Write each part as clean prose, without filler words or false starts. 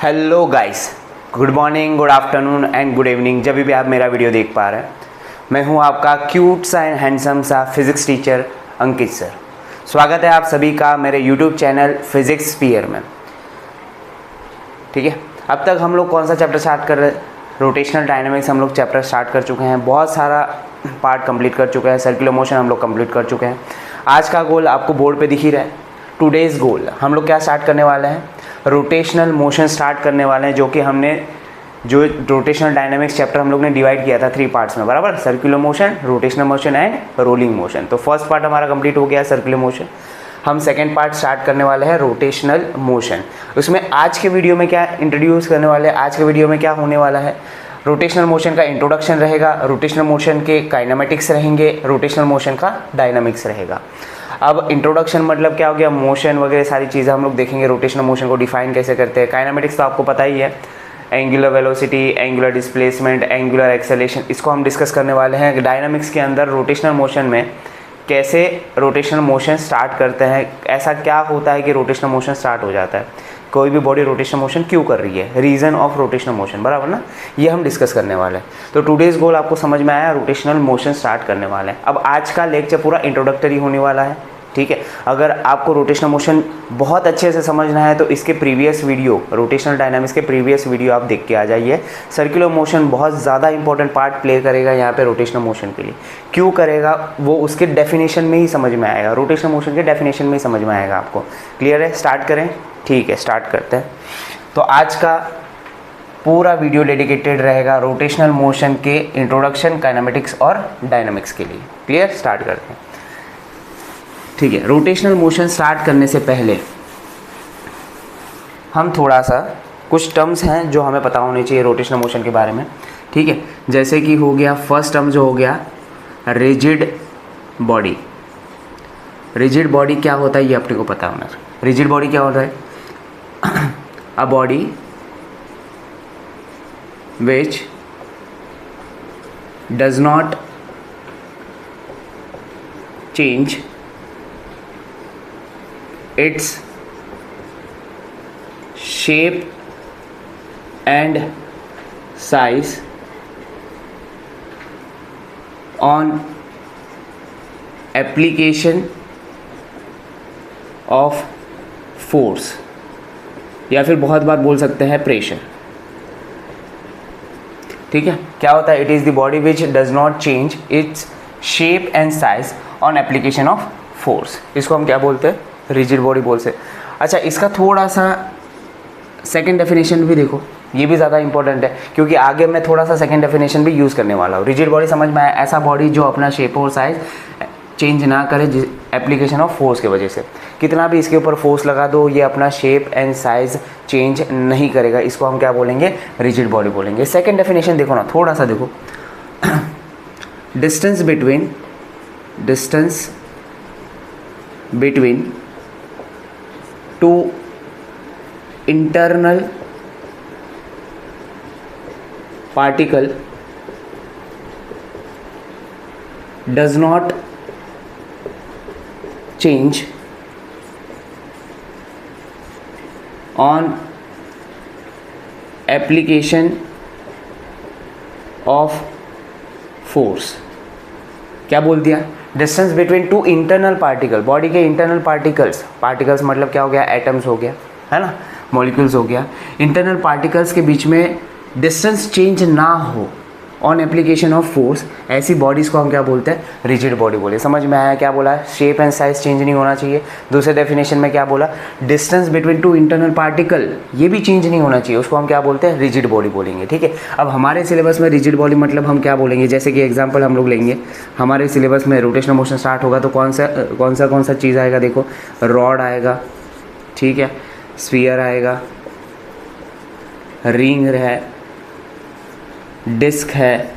Hello guys, good morning, good afternoon and good evening, जब भी आप मेरा वीडियो देख पा रहे हैं। मैं हूं आपका क्यूट सा एंड हैंडसम सा फिज़िक्स टीचर अंकित सर। स्वागत है आप सभी का मेरे यूट्यूब चैनल फिज़िक्स स्फीयर में। ठीक है, अब तक हम लोग कौन सा चैप्टर स्टार्ट कर रहे हैं? रोटेशनल डायनामिक्स हम लोग चैप्टर स्टार्ट कर चुके हैं, बहुत सारा पार्ट कंप्लीट कर चुके हैं, सर्कुलर मोशन हम लोग कंप्लीट कर चुके हैं। आज का गोल आपको बोर्ड पे दिख ही रहा है। टुडेज़ गोल हम लोग क्या स्टार्ट करने वाले हैं? रोटेशनल मोशन स्टार्ट करने वाले हैं, जो कि हमने जो रोटेशनल डायनामिक्स चैप्टर हम लोग ने डिवाइड किया था 3 पार्ट्स में, बराबर। Circular motion, rotational motion and rolling motion. तो फर्स्ट पार्ट हमारा कंप्लीट हो गया सर्कुलर मोशन। हम सेकेंड पार्ट स्टार्ट करने वाले हैं रोटेशनल मोशन। उसमें आज के वीडियो में क्या इंट्रोड्यूस करने वाले हैं? आज के वीडियो में क्या होने वाला है? रोटेशनल मोशन का इंट्रोडक्शन रहेगा, रोटेशनल मोशन के काइनेमेटिक्स रहेंगे, रोटेशनल मोशन का डायनामिक्स रहेगा। अब इंट्रोडक्शन मतलब क्या हो गया? मोशन वगैरह सारी चीज़ें हम लोग देखेंगे, रोटेशनल मोशन को डिफाइन कैसे करते हैं। काइनेमेटिक्स तो आपको पता ही है, angular velocity, angular displacement, angular acceleration, इसको हम डिस्कस करने वाले हैं। डायनामिक्स के अंदर रोटेशनल मोशन में कैसे रोटेशनल मोशन स्टार्ट करते हैं, ऐसा क्या होता है कि रोटेशनल मोशन स्टार्ट हो जाता है, कोई भी बॉडी रोटेशनल मोशन क्यों कर रही है, रीज़न ऑफ रोटेशनल मोशन, बराबर ना। ये हम डिस्कस करने वाले हैं। तो टुडेज़ गोल आपको समझ में आया, रोटेशनल मोशन स्टार्ट करने वाले हैं। अब आज का लेक्चर पूरा इंट्रोडक्टरी होने वाला है, ठीक है। अगर आपको रोटेशनल मोशन बहुत अच्छे से समझना है तो इसके प्रीवियस वीडियो, रोटेशनल डायनामिक्स के प्रीवियस वीडियो आप देख के आ जाइए। सर्कुलर मोशन बहुत ज़्यादा इंपॉर्टेंट पार्ट प्ले करेगा यहाँ पे रोटेशनल मोशन के लिए। क्यों करेगा वो उसके डेफिनेशन में ही समझ में आएगा, रोटेशनल मोशन के डेफिनेशन में ही समझ में आएगा आपको। क्लियर है? स्टार्ट करें? ठीक है, स्टार्ट करते हैं। तो आज का पूरा वीडियो डेडिकेटेड रहेगा रोटेशनल मोशन के इंट्रोडक्शन, काइनेमेटिक्स और डायनामिक्स के लिए। क्लियर? स्टार्ट करते हैं। ठीक है, रोटेशनल मोशन स्टार्ट करने से पहले हम थोड़ा सा कुछ टर्म्स हैं जो हमें पता होने चाहिए रोटेशनल मोशन के बारे में, ठीक है। जैसे कि हो गया फर्स्ट टर्म जो हो गया रिजिड बॉडी। रिजिड बॉडी क्या होता है ये अपने को पता होना चाहिए। रिजिड बॉडी क्या होता है? A body which does not change its shape and size on application of force, या फिर बहुत बार बोल सकते हैं प्रेशर। ठीक है, क्या होता है? It is the body which does not change its shape and size on application of force. इसको हम क्या बोलते हैं? रिजिड बॉडी बोल से। अच्छा, इसका थोड़ा सा सेकंड डेफिनेशन भी देखो, ये भी ज़्यादा इंपॉर्टेंट है क्योंकि आगे मैं थोड़ा सा सेकंड डेफिनेशन भी यूज़ करने वाला हूँ। रिजिड बॉडी समझ में आया? ऐसा बॉडी जो अपना शेप और साइज चेंज ना करे एप्लीकेशन ऑफ फोर्स की वजह से। कितना भी इसके ऊपर फोर्स लगा दो, ये अपना शेप एंड साइज चेंज नहीं करेगा। इसको हम क्या बोलेंगे? रिजिड बॉडी बोलेंगे। सेकेंड डेफिनेशन देखो ना, थोड़ा सा देखो। Distance between two internal particle does not change on application of force। क्या बोल दिया? Distance between two internal particle, body के इंटरनल पार्टिकल्स मतलब क्या हो गया? एटम्स हो गया, है ना, मॉलिक्यूल्स हो गया। इंटरनल पार्टिकल्स के बीच में डिस्टेंस चेंज ना हो ऑन एप्लीकेशन ऑफ फोर्स, ऐसी बॉडीज़ को हम क्या बोलते हैं? रिजिड बॉडी बोले। समझ में आया क्या बोला? शेप एंड साइज चेंज नहीं होना चाहिए। दूसरे डेफिनेशन में क्या बोला? Distance between two internal particle, ये भी चेंज नहीं होना चाहिए, उसको हम क्या बोलते हैं? रिजिड बॉडी बोलेंगे। ठीक है, अब हमारे सिलेबस में रिजिड बॉडी मतलब हम क्या बोलेंगे? जैसे कि एग्जाम्पल हम लोग लेंगे, हमारे सिलेबस में रोटेशनल मोशन स्टार्ट होगा तो कौन सा चीज़ आएगा? देखो, रॉड आएगा, ठीक है, स्फीयर आएगा, रिंग है, डिस्क है,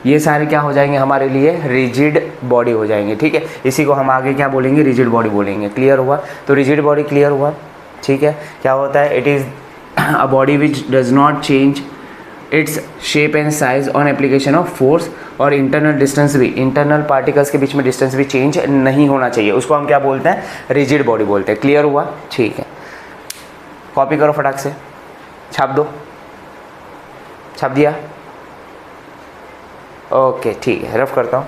ये सारे क्या हो जाएंगे हमारे लिए? रिजिड बॉडी हो जाएंगे। ठीक है, इसी को हम आगे क्या बोलेंगे? रिजिड बॉडी बोलेंगे। क्लियर हुआ? तो रिजिड बॉडी क्लियर हुआ, ठीक है। क्या होता है? It is a body which does not change its shape and size on application of force, और इंटरनल डिस्टेंस भी, इंटरनल पार्टिकल्स के बीच में डिस्टेंस भी चेंज नहीं होना चाहिए, उसको हम क्या बोलते हैं? रिजिड बॉडी बोलते हैं। क्लियर हुआ? ठीक है। कॉपी करो फटाक से, छाप दो, छाप दिया, ओके ठीक है, रफ करता हूँ।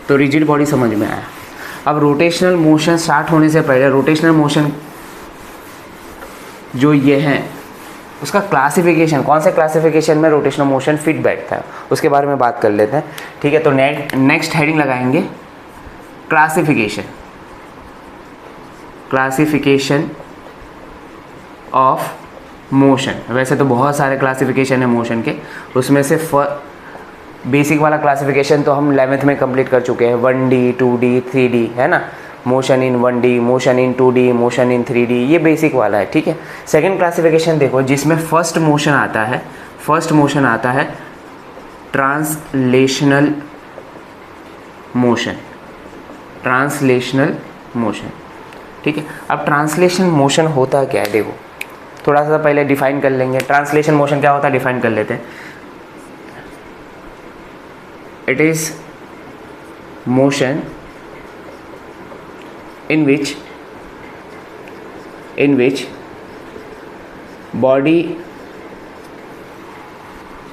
तो रिजिड बॉडी समझ में आया। अब रोटेशनल मोशन स्टार्ट होने से पहले रोटेशनल मोशन जो ये हैं उसका क्लासिफिकेशन, कौन से क्लासिफिकेशन में रोटेशनल मोशन फिट बैठता है उसके बारे में बात कर लेते हैं, ठीक है। तो नेक्स्ट हेडिंग लगाएंगे क्लासिफिकेशन, क्लासिफिकेशन ऑफ मोशन। वैसे तो बहुत सारे क्लासिफिकेशन है मोशन के, उसमें से बेसिक वाला क्लासिफिकेशन तो हम 11th में कंप्लीट कर चुके हैं, 1D 2D 3D है ना, motion in 1D, motion in 2D, motion in 3D, ये बेसिक वाला है, ठीक है। सेकंड क्लासिफिकेशन देखो जिसमें फर्स्ट मोशन आता है, फर्स्ट मोशन आता है ट्रांसलेशनल मोशन, ट्रांसलेशनल मोशन, ठीक है। अब ट्रांसलेशन मोशन होता क्या है, देखो थोड़ा सा पहले डिफाइन कर लेंगे। ट्रांसलेशन मोशन क्या होता है डिफाइन कर लेते हैं। It is motion in which body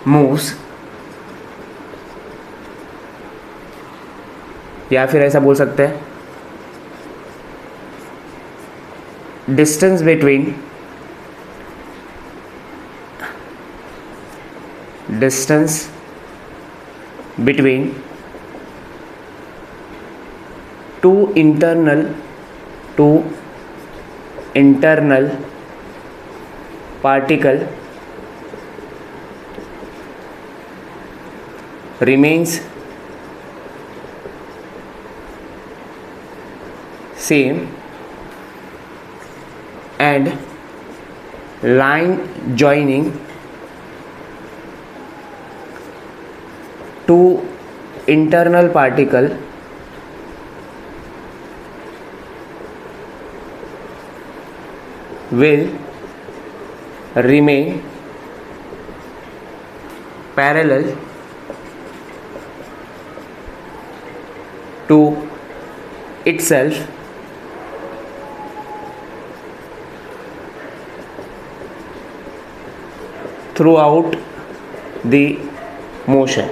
moves, या फिर ऐसा बोल सकते हैं distance between two internal particle remains same and line joining two internal particle will remain parallel to itself throughout the motion,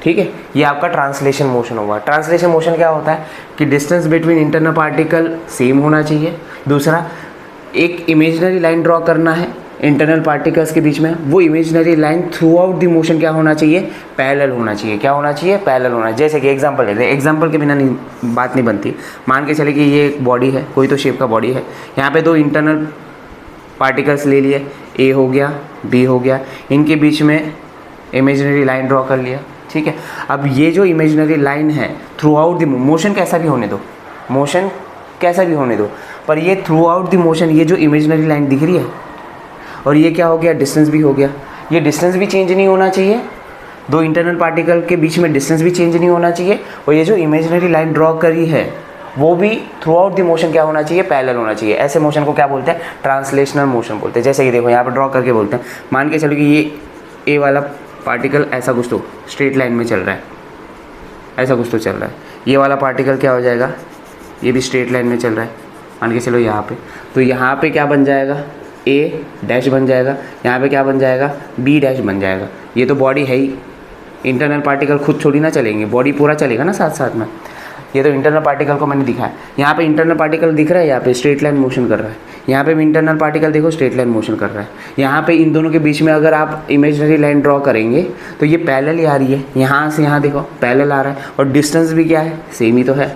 ठीक है। ये आपका ट्रांसलेशन मोशन होगा। ट्रांसलेशन मोशन क्या होता है कि distance between internal particle same होना चाहिए, दूसरा एक इमेजिनरी लाइन ड्रॉ करना है इंटरनल पार्टिकल्स के बीच में, वो imaginary line through out the motion क्या होना चाहिए, पैरेलल होना चाहिए। क्या होना चाहिए, पैरेलल होना। जैसे कि एग्जांपल लेते हैं, एग्जांपल के बिना बात नहीं बनती। मान के चले कि ये एक बॉडी है, कोई तो शेप का बॉडी है, यहाँ पे दो इंटरनल पार्टिकल्स ले लिए, ए हो गया बी हो गया, इनके बीच में इमेजिनरी लाइन ड्रॉ कर लिया, ठीक है। अब ये जो इमेजिनरी लाइन है थ्रू आउट द मोशन, कैसा भी होने दो, मोशन कैसा भी होने दो, पर ये थ्रू आउट द मोशन ये जो इमेजिनरी लाइन दिख रही है, और ये क्या हो गया, डिस्टेंस भी हो गया। ये डिस्टेंस भी चेंज नहीं होना चाहिए, दो इंटरनल पार्टिकल के बीच में डिस्टेंस भी चेंज नहीं होना चाहिए, और ये जो इमेजिनरी लाइन ड्रॉ करी है वो भी थ्रू आउट द मोशन क्या होना चाहिए, पैरेलल होना चाहिए। ऐसे मोशन को क्या बोलते हैं, ट्रांसलेशनल मोशन बोलते हैं। जैसे कि देखो यहाँ पर ड्रॉ करके बोलते हैं, मान के चलो कि ये ए वाला पार्टिकल ऐसा कुछ तो स्ट्रेट लाइन में चल रहा है, ऐसा कुछ तो चल रहा है, ये वाला पार्टिकल क्या हो जाएगा, ये भी स्ट्रेट लाइन में चल रहा है, मान के चलो यहाँ पे, तो यहाँ पे क्या बन जाएगा, ए डैश बन जाएगा, यहाँ पे क्या बन जाएगा, बी डैश बन जाएगा। ये तो बॉडी है ही, इंटरनल पार्टिकल खुद छोड़ी ना चलेंगे, बॉडी पूरा चलेगा ना साथ साथ में। ये तो इंटरनल पार्टिकल को मैंने दिखाया, यहाँ पे इंटरनल पार्टिकल दिख रहा है, यहाँ पे स्ट्रेट लाइन मोशन कर रहा है, यहाँ पे भी इंटरनल पार्टिकल देखो स्ट्रेट लाइन मोशन कर रहा है। यहाँ पे इन दोनों के बीच में अगर आप इमेजिनरी लाइन ड्रॉ करेंगे तो ये पैरेलल ही आ रही है, यहाँ से यहाँ देखो पैरेलल आ रहा है, और डिस्टेंस भी क्या है, सेम ही तो है।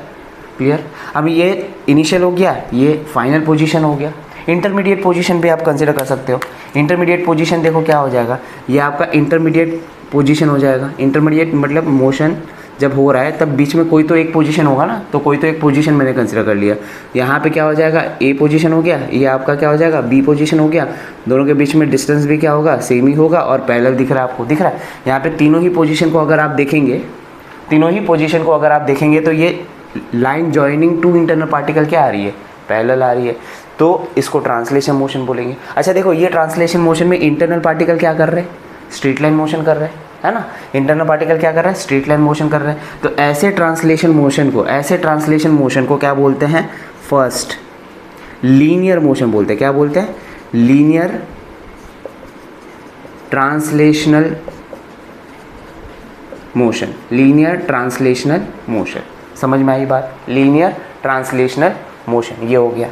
क्लियर। अब ये इनिशियल हो गया, ये फाइनल पोजीशन हो गया। इंटरमीडिएट पोजीशन भी आप कंसिडर कर सकते हो। इंटरमीडिएट पोजीशन देखो क्या हो जाएगा, ये आपका इंटरमीडिएट पोजीशन हो जाएगा। इंटरमीडिएट मतलब मोशन जब हो रहा है तब बीच में कोई तो एक पोजीशन होगा ना, तो कोई तो एक पोजीशन मैंने कंसिडर कर लिया। यहाँ पे क्या हो जाएगा, ए पोजीशन हो गया, ये आपका क्या हो जाएगा, बी पोजीशन हो गया। दोनों के बीच में डिस्टेंस भी क्या होगा, सेम ही होगा, और पैरेलल दिख रहा है आपको, दिख रहा है। यहाँ पे तीनों ही पोजीशन को अगर आप देखेंगे, तीनों ही पोजीशन को अगर आप देखेंगे तो ये line joining two internal particle क्या आ रही है, पैरेलल आ रही है, तो इसको ट्रांसलेशन मोशन बोलेंगे। अच्छा देखो, ये ट्रांसलेशन मोशन में इंटरनल पार्टिकल क्या कर रहे हैं, स्ट्रेट लाइन मोशन कर रहे हैं, है ना। इंटरनल पार्टिकल क्या कर रहा है, स्ट्रेट लाइन मोशन कर रहे हैं। तो ऐसे ट्रांसलेशन मोशन को क्या बोलते हैं, फर्स्ट लीनियर मोशन बोलते हैं। क्या बोलते हैं? Linear translational motion. Linear translational motion, समझ में आई बात? लीनियर ट्रांसलेशनल मोशन, ये हो गया।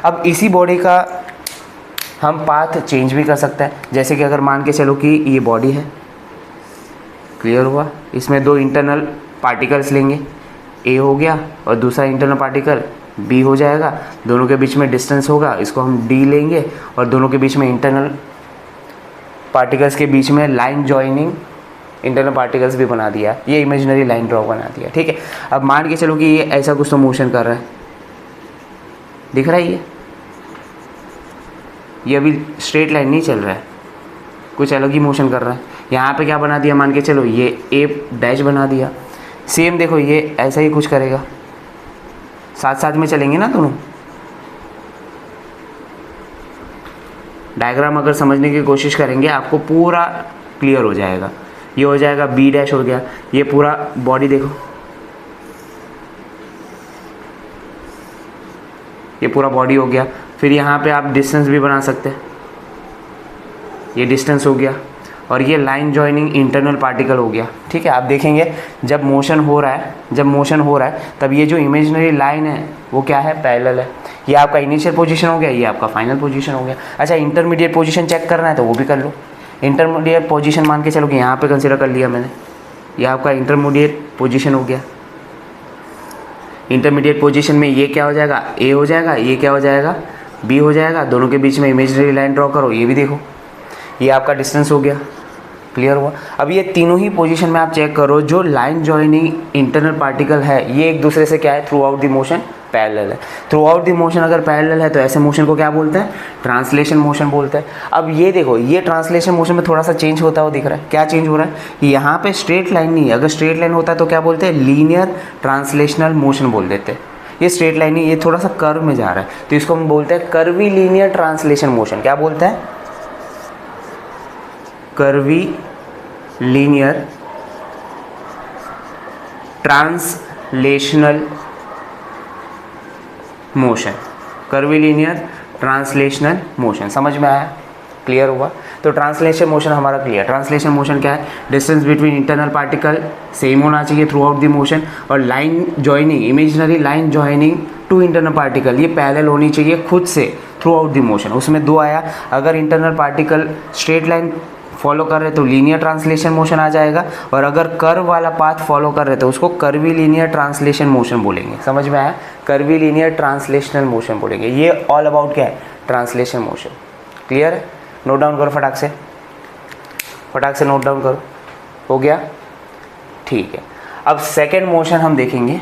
अब इसी बॉडी का हम पाथ चेंज भी कर सकते हैं। जैसे कि अगर मान के चलो कि ये बॉडी है, क्लियर हुआ? इसमें दो इंटरनल पार्टिकल्स लेंगे, ए हो गया और दूसरा इंटरनल पार्टिकल बी हो जाएगा। दोनों के बीच में डिस्टेंस होगा, इसको हम डी लेंगे और दोनों के बीच में इंटरनल पार्टिकल्स के बीच में लाइन जॉइनिंग इंटरनल पार्टिकल्स भी बना दिया, ये इमेजिनरी लाइन ड्रॉ बना दिया, ठीक है। अब मान के चलो कि ये ऐसा कुछ तो मोशन कर रहा है, दिख रहा है? ये अभी स्ट्रेट लाइन नहीं चल रहा है, कुछ अलग ही मोशन कर रहा है। यहाँ पे क्या बना दिया? मान के चलो ये ए डैश बना दिया। सेम देखो ये ऐसा ही कुछ करेगा, साथ साथ में चलेंगे ना दोनों। डायग्राम अगर समझने की कोशिश करेंगे आपको पूरा क्लियर हो जाएगा। ये हो जाएगा बी डैश हो गया, ये पूरा बॉडी देखो, ये पूरा बॉडी हो गया। फिर यहाँ पे आप डिस्टेंस भी बना सकते हैं, ये डिस्टेंस हो गया और ये लाइन जॉइनिंग इंटरनल पार्टिकल हो गया, ठीक है। आप देखेंगे जब मोशन हो रहा है, तब ये जो इमेजिनरी लाइन है वो क्या है? पैरेलल है। ये आपका इनिशियल पोजीशन हो गया, ये आपका फाइनल पोजीशन हो गया। अच्छा, इंटरमीडिएट पोजीशन चेक करना है तो वो भी कर लो। इंटरमीडिएट पोजीशन मान के चलो कि यहाँ पे कंसिडर कर लिया मैंने, ये आपका इंटरमीडिएट पोजीशन हो गया। इंटरमीडिएट पोजीशन में ये क्या हो जाएगा? ए हो जाएगा, ये क्या हो जाएगा? बी हो जाएगा। दोनों के बीच में इमेजिनरी लाइन ड्रॉ करो, ये भी देखो, ये आपका डिस्टेंस हो गया, क्लियर हुआ। अब ये तीनों ही पोजीशन में आप चेक करो, जो लाइन जॉइनिंग इंटरनल पार्टिकल है ये एक दूसरे से क्या है? Through out the motion parallel है। थ्रू आउट द मोशन अगर पैरेलल है तो ऐसे मोशन को क्या बोलते हैं? ट्रांसलेशन मोशन बोलते हैं। अब ये देखो, ये ट्रांसलेशन मोशन में थोड़ा सा चेंज होता हुआ दिख रहा है। क्या चेंज हो रहा है? यहाँ पे स्ट्रेट लाइन नहीं है, अगर स्ट्रेट लाइन होता है तो क्या बोलते हैं? लीनियर ट्रांसलेशनल मोशन बोल देते हैं। ये स्ट्रेट लाइन नहीं, ये थोड़ा सा कर्व में जा रहा है तो इसको हम बोलते हैं कर्वी लीनियर ट्रांसलेशन मोशन। क्या बोलते हैं? Curvy linear translational motion. Curvy linear translational motion, समझ में आया? क्लियर हुआ? तो ट्रांसलेशन मोशन हमारा क्लियर। ट्रांसलेशन मोशन क्या है? Distance between internal particle same होना चाहिए थ्रू आउट द मोशन, और line joining, imaginary line joining two internal particle, ये पैरेलल होनी चाहिए खुद से थ्रू आउट द मोशन। उसमें दो आया, अगर internal particle straight line follow कर रहे तो लीनियर ट्रांसलेशन मोशन आ जाएगा, और अगर कर्व वाला पाथ फॉलो कर रहे तो उसको कर्वी लीनियर ट्रांसलेशन मोशन बोलेंगे। समझ में आया? कर्वी लीनियर ट्रांसलेशनल मोशन बोलेंगे। ये ऑल अबाउट क्या है? Translation motion. क्लियर है? नोट डाउन करो फटाक से नोट डाउन करो। हो गया? ठीक है। अब सेकेंड मोशन हम देखेंगे।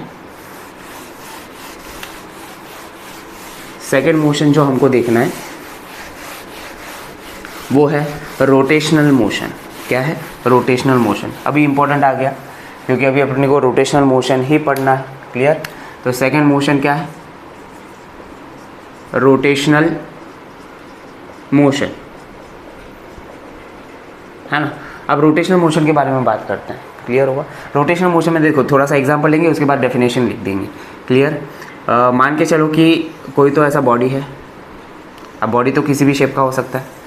सेकेंड मोशन जो हमको देखना है वो है रोटेशनल मोशन। क्या है? Rotational motion. अभी इंपॉर्टेंट आ गया क्योंकि अभी अपने को रोटेशनल मोशन ही पढ़ना है। क्लियर? तो सेकेंड मोशन क्या है? रोटेशनल मोशन, है ना। अब रोटेशनल मोशन के बारे में बात करते हैं। क्लियर होगा? रोटेशनल मोशन में देखो थोड़ा सा एग्जांपल लेंगे, उसके बाद डेफिनेशन लिख देंगे। क्लियर? मान के चलो कि कोई तो ऐसा बॉडी है। अब बॉडी तो किसी भी शेप का हो सकता है,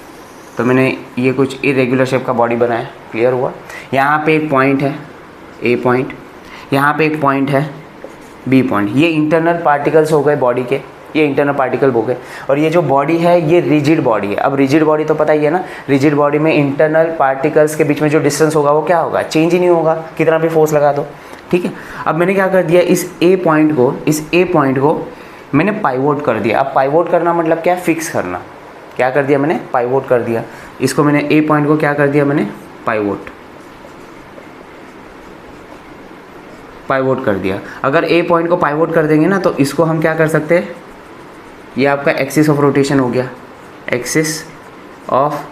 तो मैंने ये कुछ इरेगुलर शेप का बॉडी बनाया। क्लियर हुआ? यहाँ पे एक पॉइंट है ए पॉइंट, यहाँ पे एक पॉइंट है बी पॉइंट। ये इंटरनल पार्टिकल्स हो गए बॉडी के, ये इंटरनल पार्टिकल हो गए। और ये जो बॉडी है ये रिजिड बॉडी है। अब रिजिड बॉडी तो पता ही है ना, रिजिड बॉडी में इंटरनल पार्टिकल्स के बीच में जो डिस्टेंस होगा वो क्या होगा? चेंज ही नहीं होगा, कितना भी फोर्स लगा दो। ठीक है? अब मैंने क्या कर दिया, इस ए पॉइंट को मैंने पाइवोट कर दिया। अब पाइवोट करना मतलब क्या? फिक्स करना। क्या कर दिया मैंने? पाइवोट कर दिया। इसको मैंने ए पॉइंट को क्या कर दिया मैंने? पाइवोट कर दिया। अगर ए पॉइंट को पाइवोट कर देंगे ना तो इसको हम क्या कर सकते हैं? ये आपका एक्सिस ऑफ रोटेशन हो गया। एक्सिस ऑफ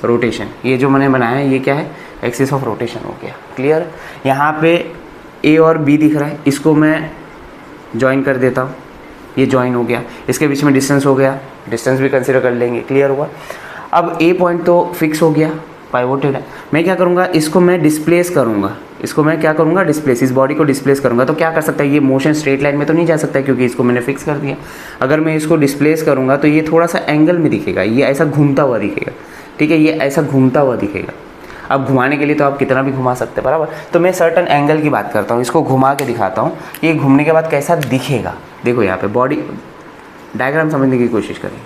रोटेशन, ये जो मैंने बनाया है ये क्या है? एक्सिस ऑफ रोटेशन हो गया। क्लियर? यहाँ पे ए और बी दिख रहा है, इसको मैं ज्वाइन कर देता हूँ, ये ज्वाइन हो गया। इसके बीच में डिस्टेंस हो गया, डिस्टेंस भी कंसिडर कर लेंगे। क्लियर हुआ? अब ए पॉइंट तो फिक्स हो गया, पाइवोटेड है। मैं क्या करूँगा, इसको मैं डिस्प्लेस करूँगा, इसको मैं क्या करूँगा, डिस्प्लेस, इस बॉडी को डिस्प्लेस करूँगा। तो क्या कर सकता है, ये मोशन स्ट्रेट लाइन में तो नहीं जा सकता क्योंकि इसको मैंने फिक्स कर दिया। अगर मैं इसको डिस्प्लेस करूँगा तो ये थोड़ा सा एंगल में दिखेगा, ये ऐसा घूमता हुआ दिखेगा, ठीक है, ये ऐसा घूमता हुआ दिखेगा। अब घुमाने के लिए तो आप कितना भी घुमा सकते हैं, बराबर। तो मैं सर्टन एंगल की बात करता हूँ, इसको घुमा के दिखाता हूँ, ये घूमने के बाद कैसा दिखेगा। देखो यहाँ पे बॉडी डायग्राम समझने की कोशिश करें,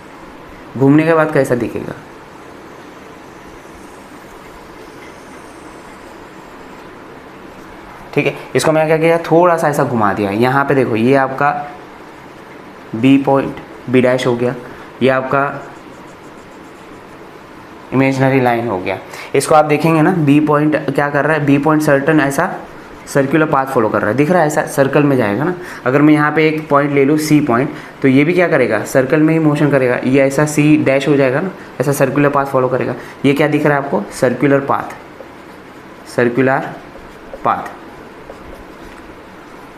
घूमने के बाद कैसा दिखेगा। ठीक है, इसको मैं क्या किया, थोड़ा सा ऐसा घुमा दिया। यहाँ पे देखो, ये आपका बी पॉइंट, बी डैश हो गया, ये आपका इमेजनरी लाइन हो गया। इसको आप देखेंगे ना, बी पॉइंट क्या कर रहा है, बी पॉइंट सर्टन ऐसा सर्कुलर पाथ फॉलो कर रहा है, दिख रहा है, ऐसा सर्कल में जाएगा ना। अगर मैं यहाँ पे एक पॉइंट ले लूँ सी पॉइंट, तो ये भी क्या करेगा, सर्कल में ही मोशन करेगा, ये ऐसा सी डैश हो जाएगा ना, ऐसा सर्कुलर पाथ फॉलो करेगा। ये क्या दिख रहा है आपको, सर्कुलर पाथ, सर्कुलर पाथ,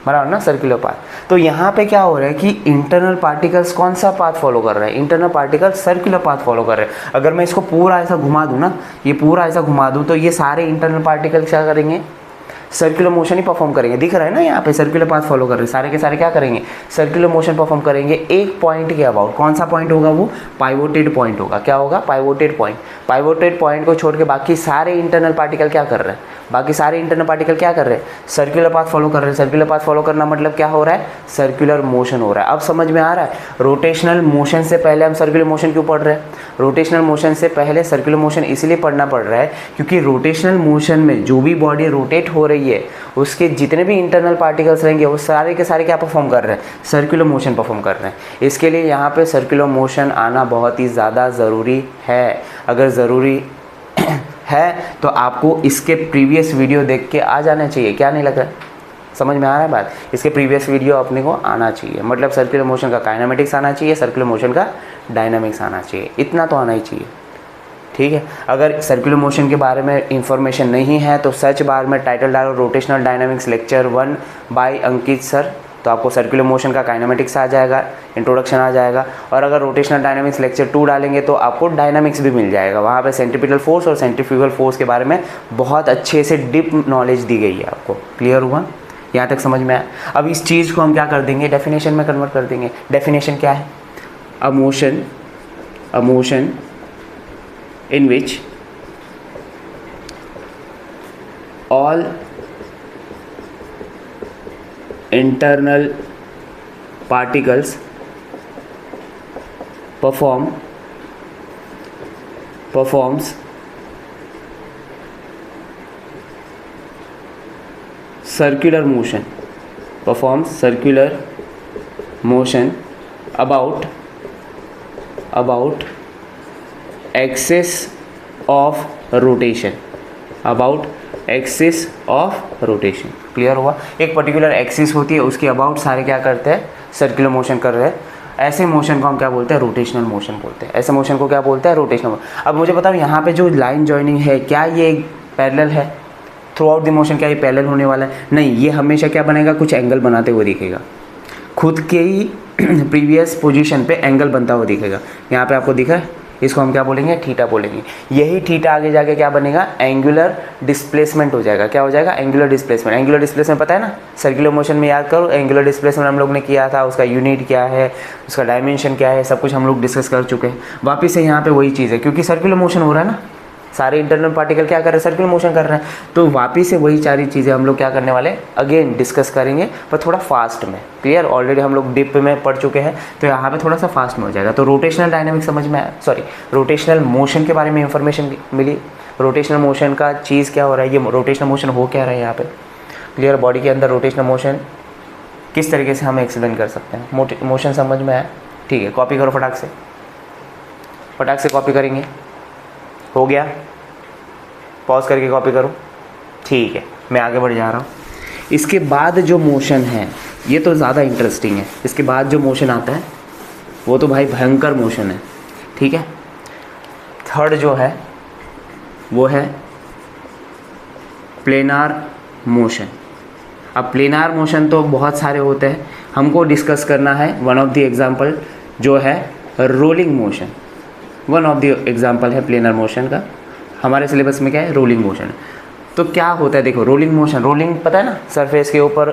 बराबर ना, सर्कुलर पाथ। तो यहाँ पे क्या हो रहा है कि इंटरनल पार्टिकल्स कौन सा पाथ फॉलो कर रहे हैं, internal particles circular path follow कर रहे हैं। अगर मैं इसको पूरा ऐसा घुमा दूँ ना, ये पूरा ऐसा घुमा दूँ, तो ये सारे इंटरनल पार्टिकल्स क्या करेंगे, सर्कुलर मोशन ही परफॉर्म करेंगे। दिख रहा है ना, यहाँ पे सर्कुलर पाथ फॉलो कर रहे हैं, सारे के सारे क्या करेंगे, सर्कुलर मोशन परफॉर्म करेंगे एक पॉइंट के अबाउट। कौन सा पॉइंट होगा वो, पाइवोटेड पॉइंट होगा। क्या होगा, पाइवोटेड पॉइंट। पाइवोटेड पॉइंट को छोड़ के बाकी सारे इंटरनल पार्टिकल क्या कर रहे हैं, बाकी सारे इंटरनल पार्टिकल क्या कर रहे हैं, सर्कुलर पाथ फॉलो कर रहे हैं। सर्कुलर पाथ फॉलो करना मतलब क्या हो रहा है, सर्कुलर मोशन हो रहा है। अब समझ में आ रहा है, रोटेशनल मोशन से पहले हम सर्कुलर मोशन क्यों पढ़ रहे हैं, रोटेशनल मोशन से पहले सर्कुलर मोशन इसलिए पढ़ना पड़ रहा है क्योंकि रोटेशनल मोशन में जो भी बॉडी रोटेट हो रही है उसके जितने भी इंटरनल पार्टिकल्स रहेंगे वो सारे के सारे क्या परफॉर्म कर रहे हैं, सर्कुलर मोशन परफॉर्म कर रहे हैं। इसके लिए यहाँ पे सर्कुलर मोशन आना बहुत ही ज़्यादा ज़रूरी है। अगर ज़रूरी है तो आपको इसके प्रीवियस वीडियो देख के आ जाना चाहिए। क्या नहीं लग रहा है, समझ में आ रहा है बात, इसके प्रीवियस वीडियो अपने को आना चाहिए। मतलब सर्कुलर मोशन का काइनेमेटिक्स आना चाहिए, सर्कुलर मोशन का डायनामिक्स आना चाहिए, इतना तो आना ही चाहिए। ठीक है, अगर सर्कुलर मोशन के बारे में इंफॉर्मेशन नहीं है तो सर्च बार में टाइटल डालो रोटेशनल डायनामिक्स लेक्चर 1 बाय अंकित सर, तो आपको सर्कुलर मोशन का काइनेमेटिक्स आ जाएगा, इंट्रोडक्शन आ जाएगा। और अगर रोटेशनल डायनामिक्स लेक्चर 2 डालेंगे तो आपको डायनामिक्स भी मिल जाएगा, वहाँ पे सेंट्रीपिटल फोर्स और सेंट्रीफ्यूगल फोर्स के बारे में बहुत अच्छे से डीप नॉलेज दी गई है आपको। क्लियर हुआ, यहाँ तक समझ में आया। अब इस चीज़ को हम क्या कर देंगे, डेफिनेशन में कन्वर्ट कर देंगे। डेफिनेशन क्या है, a motion in which all internal particles performs circular motion about axis of rotation, about axis of rotation। Clear हुआ, एक पर्टिकुलर एक्सिस होती है उसके अबाउट सारे क्या करते हैं, सर्कुलर मोशन कर रहे हैं। ऐसे मोशन को हम क्या बोलते हैं, रोटेशनल मोशन बोलते हैं। ऐसे मोशन को क्या बोलते हैं, रोटेशनल मोशन। अब मुझे बताओ यहाँ पे जो लाइन जॉइनिंग है क्या ये पैरेलल है, थ्रू आउट द मोशन क्या ये पैरेलल होने वाला है, नहीं, ये हमेशा क्या बनेगा, कुछ एंगल बनाते हुए दिखेगा, खुद के ही प्रीवियस पोजीशन पे एंगल बनता हुआ दिखेगा। यहाँ पे आपको दिखा है, इसको हम क्या बोलेंगे, थीटा बोलेंगे। यही थीटा आगे जाके क्या बनेगा, एंगुलर डिस्प्लेसमेंट हो जाएगा। क्या हो जाएगा, एंगुलर डिस्प्लेसमेंट। एंगुलर डिस्प्लेसमेंट पता है ना, सर्कुलर मोशन में याद करो, एंगुलर डिस्प्लेसमेंट हम लोग ने किया था, उसका यूनिट क्या है, उसका डायमेंशन क्या है, सब कुछ हम लोग डिस्कस कर चुके हैं। वापिस से यहाँ पे वही चीज़ है, क्योंकि सर्कुलर मोशन हो रहा है ना, सारे इंटरनल पार्टिकल क्या कर रहे हैं, सर्कुलर मोशन कर रहे हैं। तो वापिस से वही सारी चीज़ें हम लोग क्या करने वाले, अगेन डिस्कस करेंगे, पर थोड़ा फास्ट में। क्लियर, ऑलरेडी हम लोग डिप में पढ़ चुके हैं, तो यहाँ पे थोड़ा सा फास्ट में हो जाएगा। तो रोटेशनल डायनामिक्स समझ में आया, सॉरी रोटेशनल मोशन के बारे में इंफॉर्मेशन मिली। रोटेशनल मोशन का चीज़ क्या हो रहा है, ये रोटेशनल मोशन हो क्या रहा है यहाँ पे। क्लियर, बॉडी के अंदर रोटेशनल मोशन किस तरीके से हम एक्सप्लेन कर सकते हैं, मोशन समझ में आया। ठीक है, कॉपी करो फटाक से कॉपी करेंगे। हो गया, पॉज करके कॉपी करो। ठीक है, मैं आगे बढ़ जा रहा हूँ। इसके बाद जो मोशन है ये तो ज़्यादा इंटरेस्टिंग है। इसके बाद जो मोशन आता है वो तो भाई भयंकर मोशन है। ठीक है, थर्ड जो है वो है प्लेनार मोशन। अब प्लेनार मोशन तो बहुत सारे होते हैं, हमको डिस्कस करना है वन ऑफ द एग्जांपल जो है rolling motion. One of the example है प्लेनर मोशन का हमारे सिलेबस में क्या है, रोलिंग मोशन। तो क्या होता है देखो, रोलिंग मोशन, रोलिंग पता है ना, सरफेस के ऊपर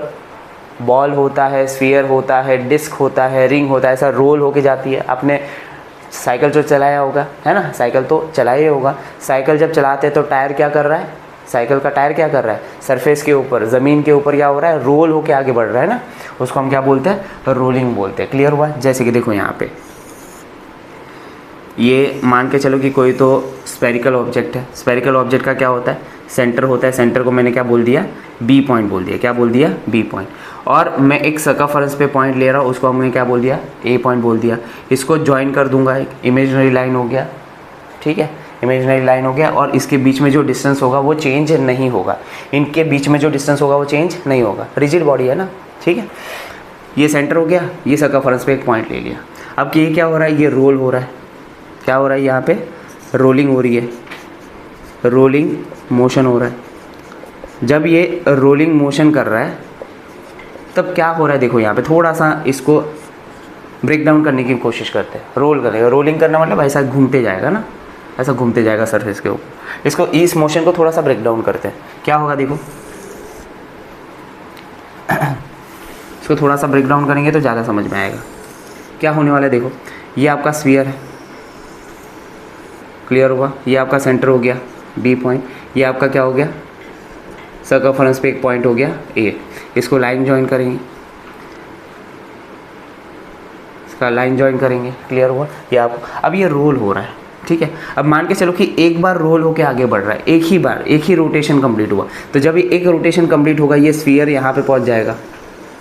बॉल होता है, स्फीयर होता है, डिस्क होता है, रिंग होता है, ऐसा रोल होके जाती है। आपने साइकिल जो चलाया होगा, है ना, साइकिल तो चलाया होगा। साइकिल जब चलाते हैं तो टायर क्या कर रहा है, साइकिल का टायर क्या कर रहा है, सरफेस के ऊपर, ज़मीन के ऊपर क्या हो रहा है, रोल होके आगे बढ़ रहा है ना, उसको हम क्या बोलते हैं, रोलिंग बोलते हैं। क्लियर हुआ। जैसे कि देखो यहाँ पे ये मान के चलो कि कोई तो स्फेरिकल ऑब्जेक्ट है। स्फेरिकल ऑब्जेक्ट का क्या होता है, सेंटर होता है। सेंटर को मैंने क्या बोल दिया, बी पॉइंट बोल दिया। क्या बोल दिया, बी पॉइंट। और मैं एक सर्कमफरेंस पे पॉइंट ले रहा हूँ, उसको हमने क्या बोल दिया, ए पॉइंट बोल दिया। इसको ज्वाइन कर दूंगा, एक इमेजिनरी लाइन हो गया, ठीक है, इमेजिनरी लाइन हो गया। और इसके बीच में जो डिस्टेंस होगा वो चेंज नहीं होगा, इनके बीच में जो डिस्टेंस होगा वो चेंज नहीं होगा। रिजिड बॉडी है ना, ठीक है। ये सेंटर हो गया, ये सर्कमफरेंस पे एक पॉइंट ले लिया। अब ये क्या हो रहा है, ये रोल हो रहा है। क्या हो रहा है, यहाँ पे रोलिंग हो रही है, रोलिंग मोशन हो रहा है। जब ये रोलिंग मोशन कर रहा है तब क्या हो रहा है, देखो यहाँ पे थोड़ा सा इसको ब्रेक डाउन करने की कोशिश करते हैं। रोल करेगा, रोलिंग करना मतलब ऐसा घूमते जाएगा ना, ऐसा घूमते जाएगा सरफेस के ऊपर। इसको, इस मोशन को थोड़ा सा ब्रेक डाउन करते हैं। क्या होगा देखो, इसको थोड़ा सा ब्रेक डाउन करेंगे तो ज़्यादा समझ में आएगा क्या होने वाला है। देखो ये आपका स्फीयर है, क्लियर हुआ। ये आपका सेंटर हो गया, बी पॉइंट। ये आपका क्या हो गया, सर्कमफरेंस पे एक पॉइंट हो गया, ए। इसको लाइन ज्वाइन करेंगे, इसका लाइन ज्वाइन करेंगे, क्लियर हुआ। ये आप, अब ये रोल हो रहा है, ठीक है। अब मान के चलो कि एक बार रोल होके आगे बढ़ रहा है, एक ही बार, एक ही रोटेशन कंप्लीट हुआ। तो जब ये एक रोटेशन कंप्लीट होगा, ये स्फीयर यहाँ पे पहुँच जाएगा।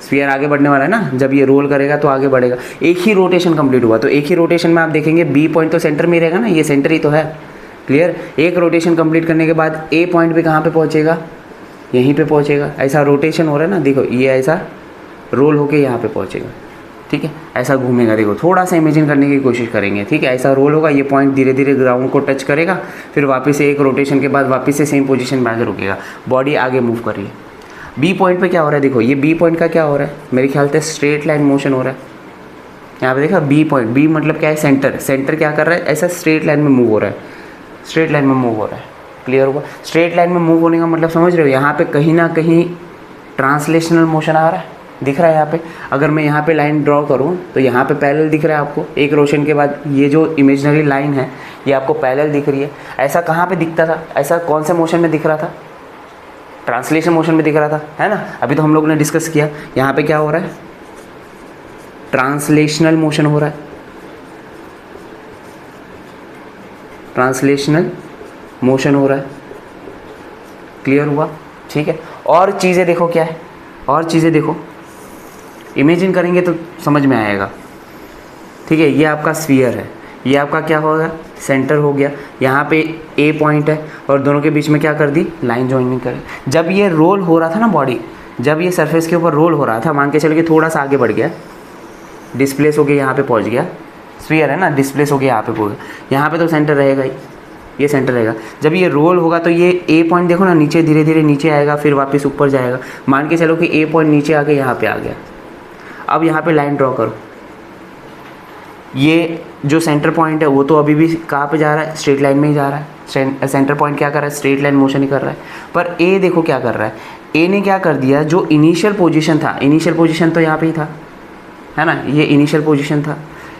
स्फीयर आगे बढ़ने वाला है ना, जब ये रोल करेगा तो आगे बढ़ेगा। एक ही रोटेशन कंप्लीट हुआ, तो एक ही रोटेशन में आप देखेंगे बी पॉइंट तो सेंटर में ही रहेगा ना, ये सेंटर ही तो है, क्लियर। एक रोटेशन कंप्लीट करने के बाद ए पॉइंट पे कहाँ पे पहुँचेगा, यहीं पे पहुँचेगा। ऐसा रोटेशन हो रहा है ना, देखो ये ऐसा रोल होके यहाँ पे पहुँचेगा, ठीक है, ऐसा घूमेगा। देखो थोड़ा सा इमेजिन करने की कोशिश करेंगे, ठीक है। ऐसा रोल होगा, ये पॉइंट धीरे धीरे ग्राउंड को टच करेगा, फिर वापस से एक रोटेशन के बाद वापस से सेम पोजीशन में आगे रुकेगा, बॉडी आगे मूव कर रही है। बी पॉइंट पे क्या हो रहा है, देखो ये बी पॉइंट का क्या हो रहा है, मेरे ख्याल से स्ट्रेट लाइन मोशन हो रहा है। यहाँ पे देखा बी पॉइंट, बी मतलब क्या है, सेंटर। सेंटर क्या कर रहा है, ऐसा स्ट्रेट लाइन में मूव हो रहा है, स्ट्रेट लाइन में मूव हो रहा है, क्लियर हुआ। स्ट्रेट लाइन में मूव होने का मतलब समझ रहे हो, यहाँ पे कहीं ना कहीं ट्रांसलेशनल मोशन आ रहा है, दिख रहा है यहाँ पे। अगर मैं यहाँ पे लाइन ड्रॉ करूँ तो यहाँ पे पैरेलल दिख रहा है आपको, एक रोशन के बाद ये जो इमेजिनरी लाइन है ये आपको पैरेलल दिख रही है। ऐसा कहाँ पे दिखता था, ऐसा कौन से मोशन में दिख रहा था, ट्रांसलेशन मोशन में दिख रहा था, है ना। अभी तो हम लोग ने डिस्कस किया, यहाँ पे क्या हो रहा है, ट्रांसलेशनल मोशन हो रहा है, ट्रांसलेशनल मोशन हो रहा है, क्लियर हुआ, ठीक है। और चीज़ें देखो क्या है, और चीज़ें देखो, इमेजिन करेंगे तो समझ में आएगा, ठीक है। ये आपका स्फीयर है, ये आपका क्या होगा, सेंटर हो गया। यहाँ पे ए पॉइंट है और दोनों के बीच में क्या कर दी, लाइन ज्वाइनिंग कर। जब ये रोल हो रहा था ना बॉडी, जब ये सरफेस के ऊपर रोल हो रहा था, मान के चलो कि थोड़ा सा आगे बढ़ गया, डिस्प्लेस हो गया, यहाँ पे पहुँच गया, स्फीयर है ना, डिस्प्लेस हो गया, यहाँ पे पहुँच गया। यहाँ पे तो सेंटर रहेगा ही, ये सेंटर रहेगा। जब ये रोल होगा तो ये ए पॉइंट देखो ना, नीचे धीरे धीरे नीचे आएगा, फिर वापस ऊपर जाएगा। मान के चलो कि ए पॉइंट नीचे आके यहाँ पे आ गया। अब यहाँ पे लाइन ड्रॉ करो, ये जो सेंटर पॉइंट है वो तो अभी भी कहाँ पे जा रहा है, स्ट्रेट लाइन में ही जा रहा है। सेंटर पॉइंट क्या कर रहा है, स्ट्रेट लाइन मोशन ही कर रहा है। पर ए देखो क्या कर रहा है, ए ने क्या कर दिया, जो इनिशियल पोजीशन था, इनिशियल पोजीशन तो यहाँ पे ही था, है ना, ये इनिशियल पोजीशन था।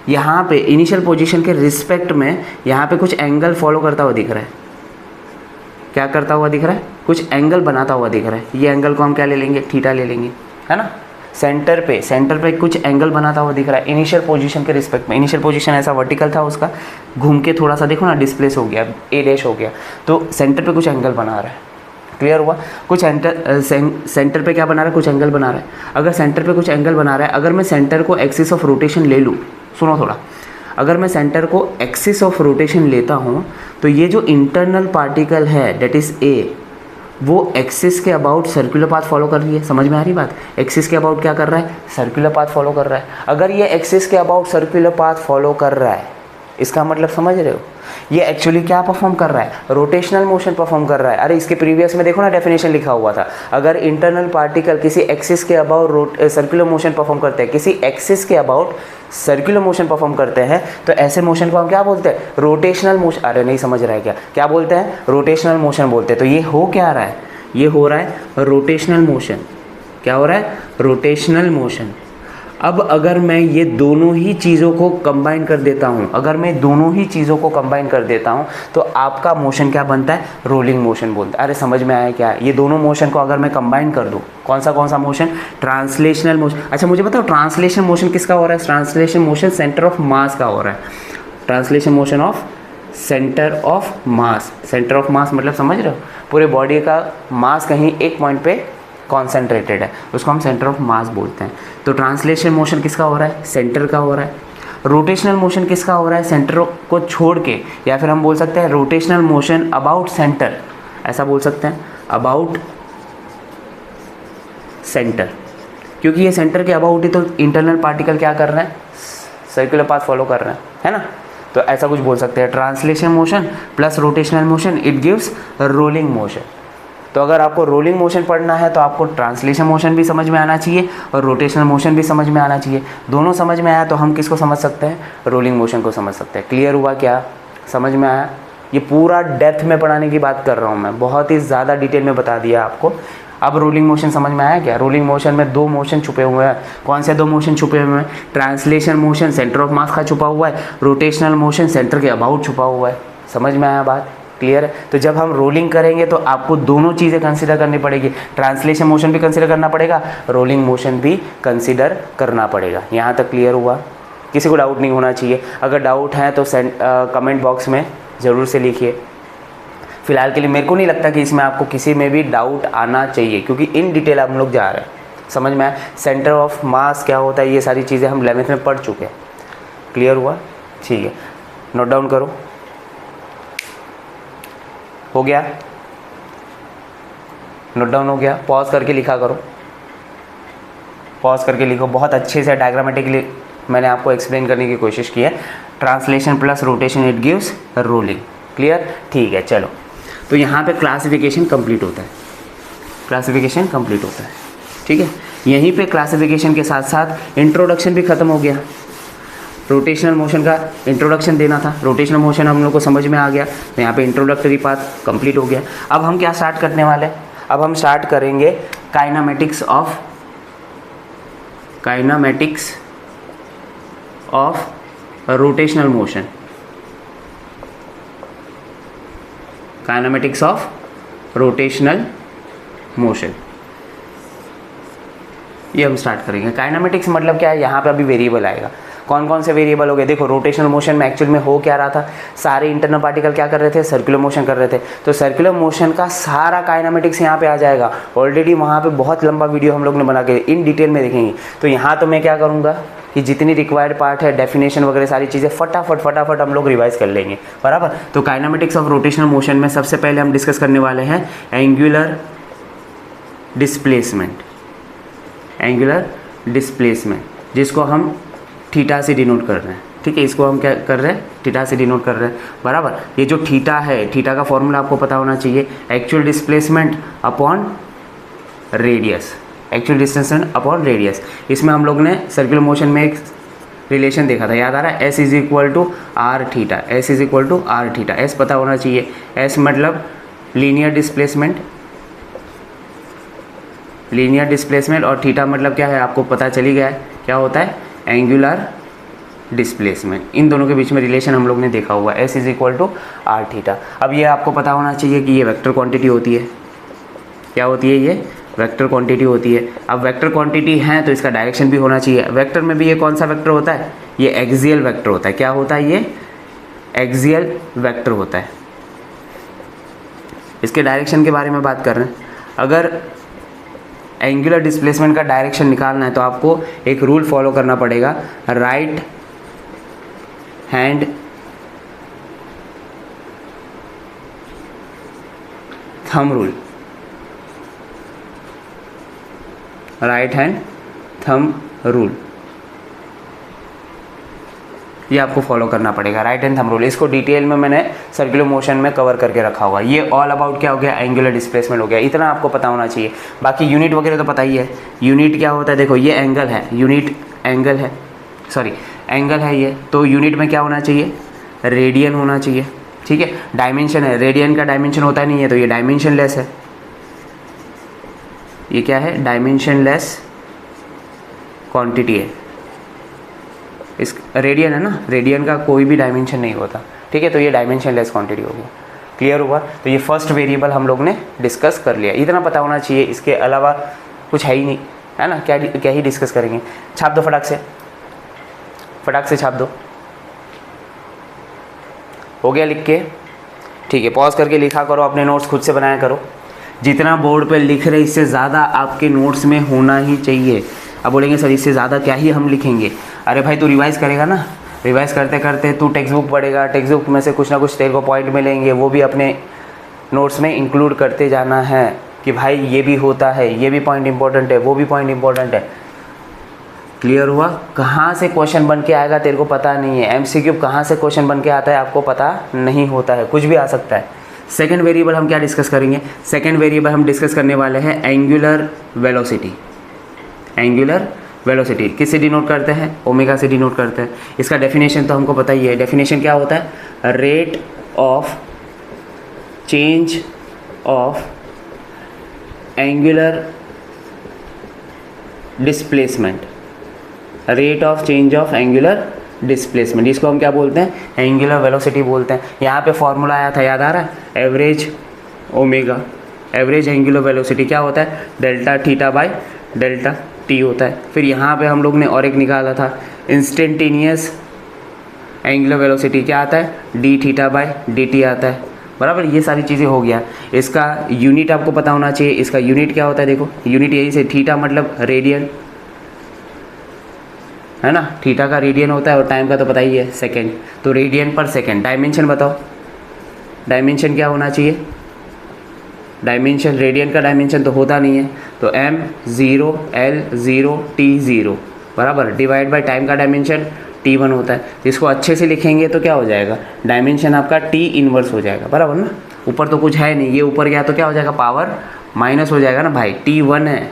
यहाँ पे इनिशियल पोजीशन के रिस्पेक्ट में यहाँ पे कुछ एंगल फॉलो करता हुआ दिख रहा है। क्या करता हुआ दिख रहा है, कुछ एंगल बनाता हुआ दिख रहा है। ये एंगल को हम क्या ले लेंगे, थीटा ले लेंगे, है ना। सेंटर पे कुछ एंगल बनाता हुआ दिख रहा है इनिशियल पोजीशन के रिस्पेक्ट में। इनिशियल पोजीशन ऐसा वर्टिकल था उसका, घूम के थोड़ा सा देखो ना डिस्प्लेस हो गया, ए डैश हो गया, तो सेंटर पे कुछ एंगल बना रहा है, क्लियर हुआ। कुछ सेंटर पे क्या बना रहा है, कुछ एंगल बना रहा है। अगर सेंटर पे कुछ एंगल बना रहा है, अगर मैं सेंटर को एक्सिस ऑफ रोटेशन ले लूँ, सुनो थोड़ा, अगर मैं सेंटर को एक्सिस ऑफ रोटेशन लेता हूँ तो ये जो इंटरनल पार्टिकल है डेट इज़ ए, वो एक्सिस के अबाउट सर्कुलर पाथ फॉलो कर रही है। समझ में आ रही बात, एक्सिस के अबाउट क्या कर रहा है, सर्कुलर पाथ फॉलो कर रहा है। अगर ये एक्सिस के अबाउट सर्कुलर पाथ फॉलो कर रहा है, इसका मतलब समझ रहे हो, ये एक्चुअली क्या परफॉर्म कर रहा है, रोटेशनल मोशन परफॉर्म कर रहा है। अरे इसके प्रीवियस में देखो ना, डेफिनेशन लिखा हुआ था, अगर इंटरनल पार्टिकल किसी एक्सिस के अबाउट सर्कुलर मोशन परफॉर्म करते हैं, किसी एक्सिस के अबाउट सर्कुलर मोशन परफॉर्म करते हैं, तो ऐसे मोशन को हम क्या बोलते हैं, रोटेशनल मोशन। अरे नहीं समझ रहा है क्या बोलते हैं, रोटेशनल मोशन बोलते हैं। तो ये हो क्या रहा है, ये हो रहा है रोटेशनल मोशन। क्या हो रहा है, रोटेशनल मोशन। अब अगर मैं ये दोनों ही चीज़ों को कंबाइन कर देता हूँ, अगर मैं दोनों ही चीज़ों को कंबाइन कर देता हूँ, तो आपका मोशन क्या बनता है, रोलिंग मोशन बोलता है। अरे समझ में आया क्या, ये दोनों मोशन को अगर मैं कंबाइन कर दूँ, कौन सा मोशन, ट्रांसलेशनल मोशन। अच्छा मुझे बताओ ट्रांसलेशन मोशन किसका हो रहा है, translation motion centre of mass का हो रहा है, translation motion of centre of mass. Centre of mass मतलब समझ रहे हो, पूरे बॉडी का मास कहीं एक पॉइंट पे कॉन्सेंट्रेटेड है, उसको हम सेंटर ऑफ मास बोलते हैं। तो ट्रांसलेशन मोशन किसका हो रहा है, सेंटर का हो रहा है। रोटेशनल मोशन किसका हो रहा है, सेंटर को छोड़ के, या फिर हम बोल सकते हैं रोटेशनल मोशन अबाउट सेंटर, ऐसा बोल सकते हैं, अबाउट सेंटर, क्योंकि ये सेंटर के अबाउट ही तो इंटरनल पार्टिकल क्या कर रहे हैं, सर्कुलर पाथ फॉलो कर रहे हैं, है ना। तो ऐसा कुछ बोल सकते हैं, translation motion plus rotational motion it gives rolling motion. तो अगर आपको रोलिंग मोशन पढ़ना है तो आपको ट्रांसलेशन मोशन भी समझ में आना चाहिए और रोटेशनल मोशन भी समझ में आना चाहिए। दोनों समझ में आया तो हम किसको समझ सकते हैं, रोलिंग मोशन को समझ सकते हैं। क्लियर हुआ क्या, समझ में आया। ये पूरा डेप्थ में पढ़ाने की बात कर रहा हूँ मैं, बहुत ही ज़्यादा डिटेल में बता दिया आपको। अब रोलिंग मोशन समझ में आया क्या, रोलिंग मोशन में दो मोशन छुपे हुए हैं। कौन से दो मोशन छुपे हुए हैं, translation motion centre of mass का छुपा हुआ है, रोटेशनल मोशन सेंटर के अबाउट छुपा हुआ है। समझ में आया बात, क्लियर है। तो जब हम रोलिंग करेंगे तो आपको दोनों चीज़ें कंसीडर करनी पड़ेगी, ट्रांसलेशन मोशन भी कंसीडर करना पड़ेगा, रोलिंग मोशन भी कंसीडर करना पड़ेगा। यहाँ तक क्लियर हुआ, किसी को डाउट नहीं होना चाहिए। अगर डाउट है तो कमेंट बॉक्स में ज़रूर से लिखिए। फिलहाल के लिए मेरे को नहीं लगता कि इसमें आपको किसी में भी डाउट आना चाहिए, क्योंकि इन डिटेल हम लोग जा रहे हैं, समझ में आया। सेंटर ऑफ मास क्या होता है, ये सारी चीज़ें हम 11th में पढ़ चुके हैं। क्लियर हुआ, ठीक है, नोट डाउन करो। हो गया, नोट डाउन हो गया, पॉज करके लिखा करो, पॉज करके लिखो। बहुत अच्छे से डायग्रामेटिकली मैंने आपको एक्सप्लेन करने की कोशिश की है। Translation plus rotation it gives rolling. Clear, ठीक है। चलो, तो यहाँ पे क्लासिफिकेशन कंप्लीट होता है, क्लासिफिकेशन कंप्लीट होता है, ठीक है। यहीं पे क्लासिफिकेशन के साथ साथ इंट्रोडक्शन भी ख़त्म हो गया। रोटेशनल मोशन का इंट्रोडक्शन देना था, रोटेशनल मोशन हम लोग को समझ में आ गया, तो यहाँ पे इंट्रोडक्टरी पार्ट कंप्लीट हो गया। अब हम क्या स्टार्ट करने वाले हैं, अब हम स्टार्ट करेंगे kinematics of rotational motion, kinematics of rotational motion, ये हम स्टार्ट करेंगे। काइनामेटिक्स मतलब क्या है, यहाँ पे अभी वेरिएबल आएगा। कौन कौन से वेरिएबल हो गए, देखो रोटेशनल मोशन में एक्चुअल में हो क्या रहा था, सारे इंटरनल पार्टिकल क्या कर रहे थे, सर्कुलर मोशन कर रहे थे। तो सर्कुलर मोशन का सारा काइनामेटिक्स यहाँ पे आ जाएगा। ऑलरेडी वहाँ पे बहुत लंबा वीडियो हम लोग ने बना के इन डिटेल में देखेंगे। तो यहाँ तो मैं क्या करूँगा कि जितनी रिक्वायर्ड पार्ट है, डेफिनेशन वगैरह सारी चीज़ें फटाफट हम लोग रिवाइज कर लेंगे, बराबर। तो काइनामेटिक्स ऑफ रोटेशनल मोशन में सबसे पहले हम डिस्कस करने वाले हैं एंगुलर डिस्प्लेसमेंट, एंगुलर डिस्प्लेसमेंट, जिसको हम थीटा से डिनोट कर रहे हैं, ठीक है। इसको हम क्या कर रहे हैं, थीटा से डिनोट कर रहे हैं, बराबर। ये जो थीटा है, थीटा का फॉर्मूला आपको पता होना चाहिए, actual displacement upon radius, actual displacement upon radius. इसमें हम लोग ने सर्कुलर मोशन में एक रिलेशन देखा था, याद आ रहा है, S is equal to R theta, S is equal to R theta. S पता होना चाहिए, एस मतलब लीनियर डिस्प्लेसमेंट, लीनियर डिस्प्लेसमेंट, और थीटा मतलब क्या है आपको पता चली गया है, क्या होता है, एंगुलर डिस्प्लेसमेंट। इन दोनों के बीच में रिलेशन हम लोग ने देखा हुआ, S is equal to R theta. अब ये आपको पता होना चाहिए कि ये वेक्टर क्वांटिटी होती है, क्या होती है, ये वेक्टर क्वांटिटी होती है। अब वेक्टर क्वांटिटी है तो इसका डायरेक्शन भी होना चाहिए। वेक्टर में भी ये कौन सा वेक्टर होता है, ये एक्सियल वेक्टर होता है। क्या होता है, ये एक्सियल वेक्टर होता है। इसके डायरेक्शन के बारे में बात कर रहे हैं। अगर एंगुलर डिस्प्लेसमेंट का डायरेक्शन निकालना है तो आपको एक रूल फॉलो करना पड़ेगा, right hand thumb rule, right hand thumb rule. ये आपको फॉलो करना पड़ेगा, राइट हैंड थंब रूल। इसको डिटेल में मैंने सर्कुलर मोशन में कवर करके रखा हुआ। ये ऑल अबाउट क्या हो गया, एंगुलर डिस्प्लेसमेंट हो गया। इतना आपको पता होना चाहिए। बाकी यूनिट वगैरह तो पता ही है। यूनिट क्या होता है, देखो ये एंगल है, यूनिट एंगल है, सॉरी एंगल है ये, तो यूनिट में क्या होना चाहिए, रेडियन होना चाहिए, ठीक है। डायमेंशन है, रेडियन का डायमेंशन होता नहीं है, तो ये डायमेंशन लेस है। ये क्या है, डायमेंशन लेस क्वांटिटी है। इस रेडियन है ना, रेडियन का कोई भी डायमेंशन नहीं होता, ठीक है, तो ये डायमेंशन लेस क्वांटिटी होगी। क्लियर हुआ। तो ये फर्स्ट वेरिएबल हम लोग ने डिस्कस कर लिया। इतना पता होना चाहिए, इसके अलावा कुछ है ही नहीं, है ना। क्या ही डिस्कस करेंगे। छाप दो फटाक से छाप दो। हो गया लिख के, ठीक है। पॉज करके लिखा करो, अपने नोट्स खुद से बनाया करो। जितना बोर्ड पे लिख रहे इससे ज़्यादा आपके नोट्स में होना ही चाहिए। अब बोलेंगे सर इससे ज़्यादा क्या ही हम लिखेंगे। अरे भाई तू रिवाइज़ करेगा ना, रिवाइज़ करते करते तू टेक्स्ट बुक पढ़ेगा, टेक्स्ट बुक में से कुछ ना कुछ तेरे को पॉइंट मिलेंगे, वो भी अपने नोट्स में इंक्लूड करते जाना है कि भाई ये भी होता है, ये भी पॉइंट इंपॉर्टेंट है, वो भी पॉइंट इंपॉर्टेंट है। क्लियर हुआ। कहाँ से क्वेश्चन बन के आएगा तेरे को पता नहीं है। एमसीक्यू कहाँ से क्वेश्चन बन के आता है आपको पता नहीं होता है, कुछ भी आ सकता है। सेकंड वेरिएबल हम क्या डिस्कस करेंगे, सेकंड वेरिएबल हम डिस्कस करने वाले हैं एंगुलर वेलोसिटी। एंगुलर वेलोसिटी किससे डिनोट करते हैं, ओमेगा से डिनोट करते हैं। इसका डेफिनेशन तो हमको पता ही है। डेफिनेशन क्या होता है, rate of change of angular displacement, rate of change of angular displacement, इसको हम क्या बोलते हैं, एंगुलर वेलोसिटी बोलते हैं। यहाँ पे फॉर्मूला आया था, याद आ रहा है, average omega, average angular velocity क्या होता है, delta theta by delta T होता है। फिर यहाँ पे हम लोग ने और एक निकाला था, इंस्टेंटेनियस एंगुलर वेलोसिटी क्या आता है, D theta by D T आता है, बराबर। ये सारी चीज़ें हो गया। इसका यूनिट आपको पता होना चाहिए। इसका यूनिट क्या होता है, देखो यूनिट यही से, थीटा मतलब रेडियन, है ना, थीटा का रेडियन होता है और टाइम का तो पता ही है सेकेंड, तो रेडियन पर सेकेंड। डायमेंशन बताओ, डायमेंशन क्या होना चाहिए, डायमेंशन रेडियन का डायमेंशन तो होता नहीं है, तो m0 l0 t0 बराबर, डिवाइड बाय टाइम का डायमेंशन t1 होता है। तो इसको अच्छे से लिखेंगे तो क्या हो जाएगा, डायमेंशन आपका t इनवर्स हो जाएगा, बराबर ना। ऊपर तो कुछ है नहीं, ये ऊपर गया तो क्या हो जाएगा, पावर माइनस हो जाएगा ना भाई, t1 है,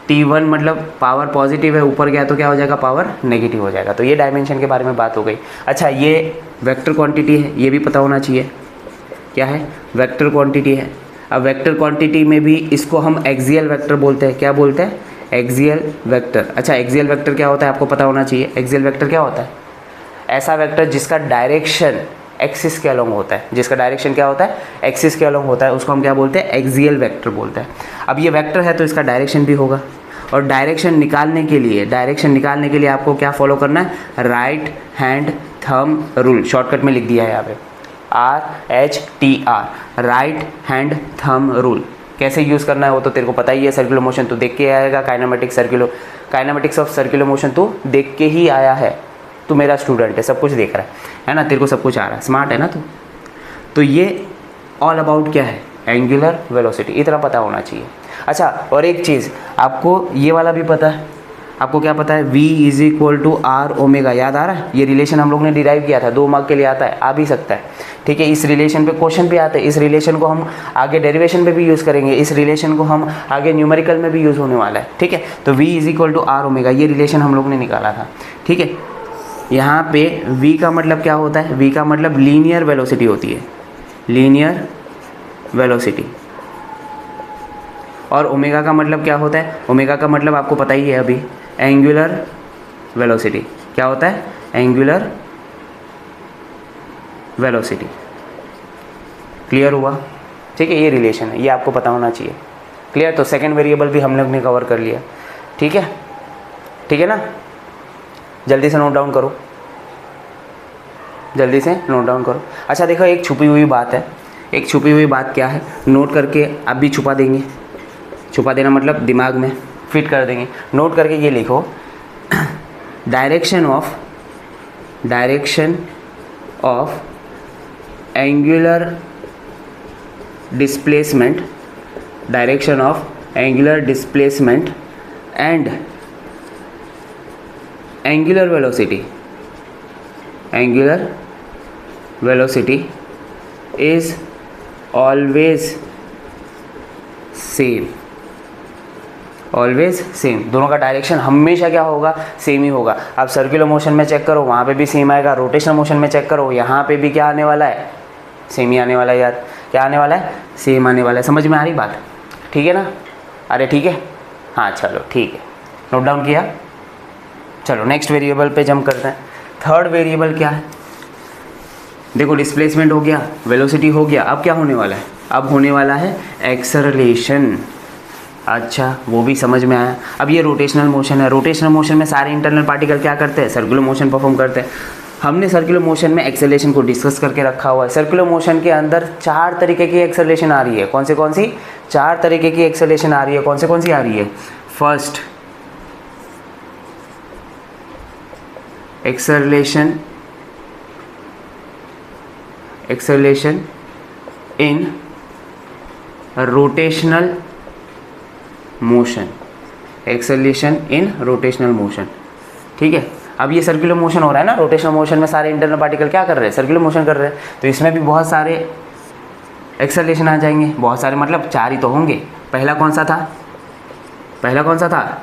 t1 मतलब पावर पॉजिटिव है, ऊपर गया तो क्या हो जाएगा, पावर नेगेटिव हो जाएगा। तो ये डायमेंशन के बारे में बात हो गई। अच्छा ये वेक्टर क्वांटिटी है, ये भी पता होना चाहिए, क्या है, वेक्टर क्वांटिटी है। अब वेक्टर क्वांटिटी में भी इसको हम एक्सियल वेक्टर बोलते हैं, क्या बोलते हैं, एक्सियल वेक्टर। अच्छा एक्सियल वेक्टर क्या होता है आपको पता होना चाहिए। एक्सियल वेक्टर क्या होता है, ऐसा वेक्टर जिसका डायरेक्शन एक्सिस के अलोंग होता है, जिसका डायरेक्शन क्या होता है, एक्सिस के अलोंग होता है, उसको हम क्या बोलते हैं, एक्सियल वेक्टर बोलते हैं। अब ये वेक्टर है तो इसका डायरेक्शन भी होगा, और डायरेक्शन निकालने के लिए आपको क्या फॉलो करना है, right hand thumb rule. Shortcut में लिख दिया है यहाँ पे RHTR, right hand thumb rule. कैसे यूज़ करना है वो तो तेरे को पता ही है। सर्कुलर मोशन तो देख के आएगा, काइनेमेटिक्स ऑफ सर्कुलर मोशन तो देख के ही आया है। तू मेरा स्टूडेंट है, सब कुछ देख रहा है ना, तेरे को सब कुछ आ रहा है, स्मार्ट है ना तू। तो ये ऑल अबाउट क्या है, एंगुलर वेलोसिटी, इतना पता होना चाहिए। अच्छा और एक चीज़ आपको ये वाला भी पता है, आपको क्या पता है, V = R ओमेगा, याद आ रहा है। ये रिलेशन हम लोग ने डिराइव किया था, 2 मार्क के लिए आता है, आ भी सकता है, ठीक है। इस रिलेशन पे क्वेश्चन भी आते हैं, इस रिलेशन को हम आगे डेरिवेशन पे भी यूज़ करेंगे, इस रिलेशन को हम आगे न्यूमेरिकल में भी यूज़ होने वाला है, ठीक है। तो V = R ओमेगा, ये रिलेशन हम लोग ने निकाला था, ठीक है। यहाँ पे V का मतलब क्या होता है, V का मतलब लीनियर वेलोसिटी होती है, लीनियर वेलोसिटी। और ओमेगा का मतलब क्या होता है, ओमेगा का मतलब आपको पता ही है अभी, एंगुलर वेलोसिटी। क्या होता है, एंगुलर वेलोसिटी। क्लियर हुआ, ठीक है। ये रिलेशन है, ये आपको पता होना चाहिए। क्लियर। तो सेकंड वेरिएबल भी हम लोग ने कवर कर लिया, ठीक है, ठीक है ना। जल्दी से नोट डाउन करो, जल्दी से नोट डाउन करो। अच्छा देखो एक छुपी हुई बात है, एक छुपी हुई बात क्या है, नोट करके आप भी छुपा देंगे। छुपा देना मतलब दिमाग में फिट कर देंगे। नोट करके ये लिखो, direction of angular displacement, direction of angular displacement and angular velocity angular velocity is always same, always same. दोनों का डायरेक्शन हमेशा क्या होगा, सेम ही होगा। आप सर्कुलर मोशन में चेक करो, वहाँ पे भी सेम आएगा। रोटेशनल मोशन में चेक करो, यहाँ पे भी क्या आने वाला है, सेम ही आने वाला है यार। क्या आने वाला है, सेम आने वाला है। समझ में आ रही बात, ठीक है ना? अरे ठीक है, हाँ चलो ठीक है, नोट डाउन किया। चलो नेक्स्ट वेरिएबल पे जंप करते हैं। थर्ड वेरिएबल क्या है, देखो डिस्प्लेसमेंट हो गया, वेलोसिटी हो गया, अब क्या होने वाला है, अब होने वाला है एक्सेलरेशन। अच्छा वो भी समझ में आया। अब ये रोटेशनल मोशन है, रोटेशनल मोशन में सारे इंटरनल पार्टिकल क्या करते हैं, सर्कुलर मोशन परफॉर्म करते हैं। हमने सर्कुलर मोशन में एक्सेलरेशन को डिस्कस करके रखा हुआ है। सर्कुलर मोशन के अंदर 4 तरीके की एक्सेलरेशन आ रही है। कौन सी 4 तरीके की एक्सेलरेशन आ रही है। कौन सी आ रही है, first acceleration in rotational motion, acceleration in rotational motion, ठीक है। अब ये सर्कुलर मोशन हो रहा है ना, रोटेशनल मोशन में सारे इंटरनल पार्टिकल क्या कर रहे हैं, सर्कुलर मोशन कर रहे हैं, तो इसमें भी बहुत सारे एक्सेलरेशन आ जाएंगे। बहुत सारे मतलब 4 ही तो होंगे। पहला कौन सा था,